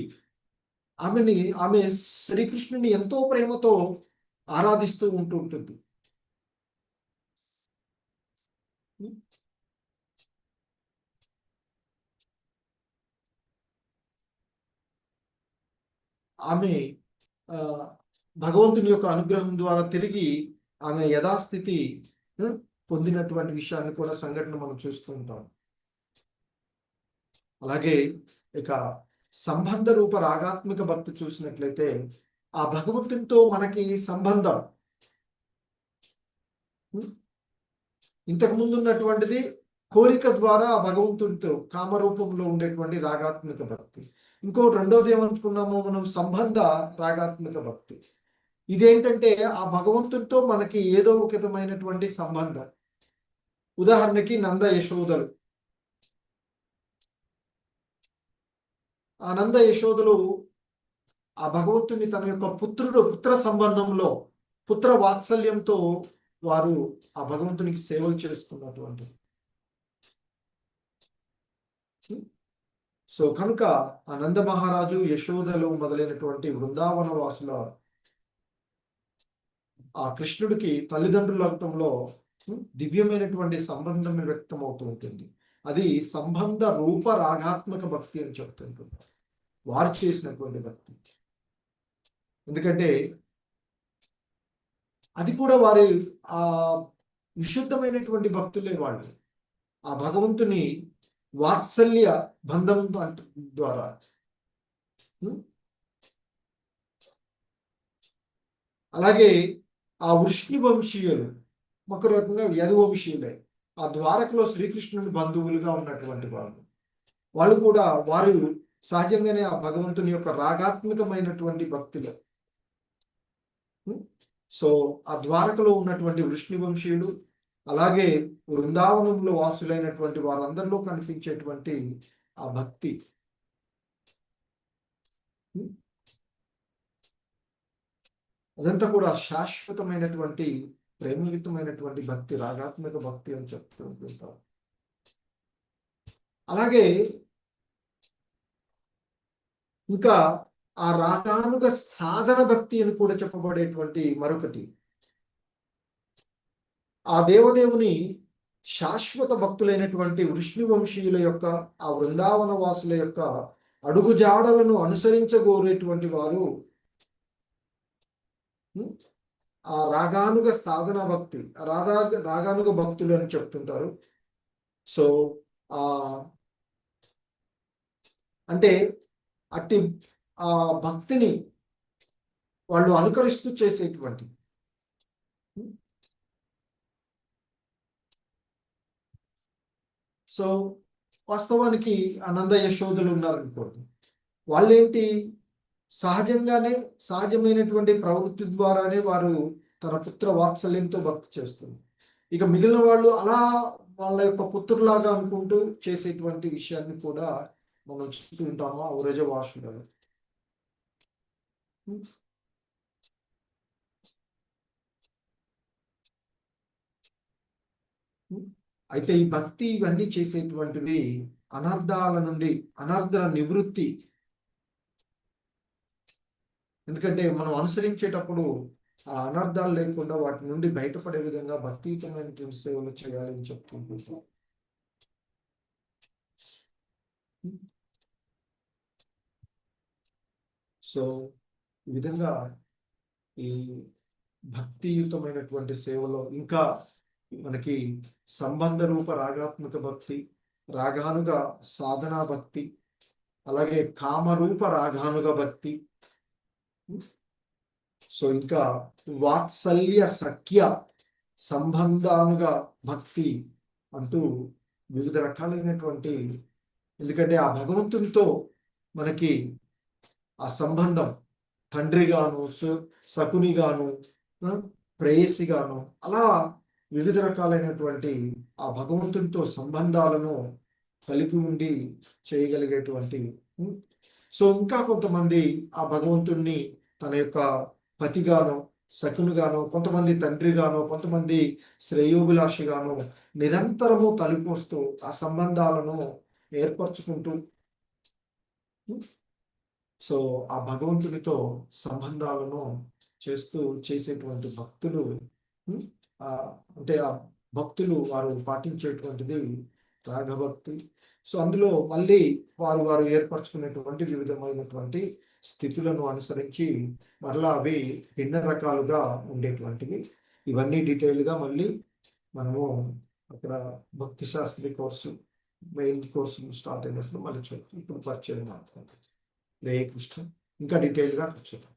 ఆమె శ్రీకృష్ణుని ఎంతో ప్రేమతో ఆరాధిస్తూ ఉంటుంది. ఆమె భగవంతుని యొక్క అనుగ్రహం ద్వారా తిరిగి ఆమె యథాస్థితి పొందినటువంటి విషయాన్ని కూడా సంఘటన మనం చూస్తూ ఉంటాం. అలాగే ఇక సంబంధ రూప రాగాత్మక భక్తి చూసినట్లయితే ఆ భగవంతునితో మనకి సంబంధం ఇంతకు ముందు ఉన్నటువంటిది కోరిక ద్వారా ఆ భగవంతుడితో కామరూపంలో ఉండేటువంటి రాగాత్మక భక్తి. ఇంకోటి రెండోది ఏమనుకున్నాము మనం, సంబంధ రాగాత్మక భక్తి. ఇదేంటంటే ఆ భగవంతుడితో మనకి ఏదో ఒక విధమైనటువంటి సంబంధం. ఉదాహరణకి నంద యశోదలు. ఆ నంద యశోదలు ఆ భగవంతుని తన యొక్క పుత్ర సంబంధంలో పుత్ర వాత్సల్యంతో వారు ఆ భగవంతునికి సేవలు చేసుకున్నటువంటి. సో కనుక ఆనంద మహారాజు, యశోదలు మొదలైనటువంటి బృందావన వాసుల ఆ కృష్ణుడికి తల్లిదండ్రులు అవటంలో దివ్యమైనటువంటి సంబంధం వ్యక్తం అవుతూ ఉంటుంది. అది సంబంధ రూప రాగాత్మక భక్తి అని చెప్తుంటుంది, వారు చేసినటువంటి భక్తి. ఎందుకంటే అది కూడా వారి ఆ విశుద్ధమైనటువంటి భక్తులే వాళ్ళు. ఆ భగవంతుని వాత్సల్య బంధం ద్వారా అలాగే ఆ వృష్ణి వంశీయులు ఒక రకంగా యదువంశీయులే. ఆ ద్వారకలో శ్రీకృష్ణుని బంధువులుగా ఉన్నటువంటి వాళ్ళు కూడా వారు సహజంగానే ఆ భగవంతుని యొక్క రాగాత్మకమైనటువంటి భక్తులు. సో ఆ ద్వారకలో ఉన్నటువంటి వృష్ణి వంశీయులు, అలాగే వృందావనంలో వాసులైనటువంటి వారందరిలో కనిపించేటువంటి ఆ భక్తి అదంతా కూడా శాశ్వతమైనటువంటి ప్రేమయుతమైనటువంటి భక్తి, రాగాత్మక భక్తి అని చెప్తూ ఉంటారు. అలాగే ఇంకా ఆ రాగానుగ సాధన భక్తి అని కూడా చెప్పబడేటువంటి మరొకటి. ఆ దేవదేవుని శాశ్వత భక్తులైనటువంటి వృష్ణి వంశీయుల యొక్క ఆ వృందావన వాసుల యొక్క అడుగుజాడలను అనుసరించగోరేటువంటి వారు ఆ రాగానుగ సాధన భక్తి, రాగానుగ భక్తులు అని చెప్తుంటారు. సో ఆ అంటే అట్టి ఆ భక్తిని వాళ్ళు అనుకరిస్తూ చేసేటువంటి. సో వాస్తవానికి ఆనంద యశోదలు ఉన్నారనుకోండి, వాళ్ళేంటి సహజంగానే సహజమైనటువంటి ప్రవృత్తి ద్వారానే వారు తన పుత్ర వాత్సల్యంతో భక్తి చేస్తుంది. ఇక మిగిలిన వాళ్ళు అలా వాళ్ళ యొక్క పుత్రులాగా అనుకుంటూ చేసేటువంటి విషయాన్ని కూడా మనం చూస్తూ ఉంటాము ఆ వ్రజవాసులలో. అయితే ఈ భక్తి ఇవన్నీ చేసేటువంటివి అనర్థాల నుండి అనర్థ నివృత్తి. ఎందుకంటే మనం అనుసరించేటప్పుడు ఆ అనర్థాలు లేకుండా వాటి నుండి బయటపడే విధంగా భక్తియుతమైనటువంటి సేవలు చేయాలని చెప్తుంటాం. సో ఈ విధంగా ఈ భక్తియుతమైనటువంటి సేవలో ఇంకా మనకి సంబంధ రూప రాగాత్మక భక్తి, రాగానుగ సాధనా భక్తి, అలాగే కామరూప రాగానుగ భక్తి, సో ఇంకా వాత్సల్య సఖ్య సంబంధానుగా భక్తి అంటూ వివిధ రకాలైనటువంటి. ఎందుకంటే ఆ భగవంతునితో మనకి ఆ సంబంధం తండ్రిగాను, సకునిగాను, ప్రేయసిగాను, అలా వివిధ రకాలైనటువంటి ఆ భగవంతునితో సంబంధాలను కలిగి ఉండి చేయగలిగేటువంటి. సో ఇంకా కొంతమంది ఆ భగవంతుణ్ణి తన యొక్క పతిగానో, సకునుగానో, కొంతమంది తండ్రిగానో, కొంతమంది శ్రేయోభిలాషిగానో నిరంతరము తలిపోస్తూ ఆ సంబంధాలను ఏర్పరచుకుంటూ సో ఆ భగవంతునితో సంబంధాలను చేసేటువంటి భక్తులు, అంటే ఆ భక్తులు వారు పాటించేటువంటిది రాగభక్తి. సో అందులో మళ్ళీ వారు ఏర్పరచుకునేటువంటి వివిధమైనటువంటి స్థితులను అనుసరించి మరలా అవి భిన్న రకాలుగా ఉండేటువంటివి. ఇవన్నీ డీటెయిల్గా మళ్ళీ మనము అక్కడ Bhakti Shastri course main course start అయినప్పుడు మళ్ళీ చూద్దాం. ఇప్పుడు పరిచయం మాత్రం. రే కృష్ణ ఇంకా డీటెయిల్గా చూద్దాం.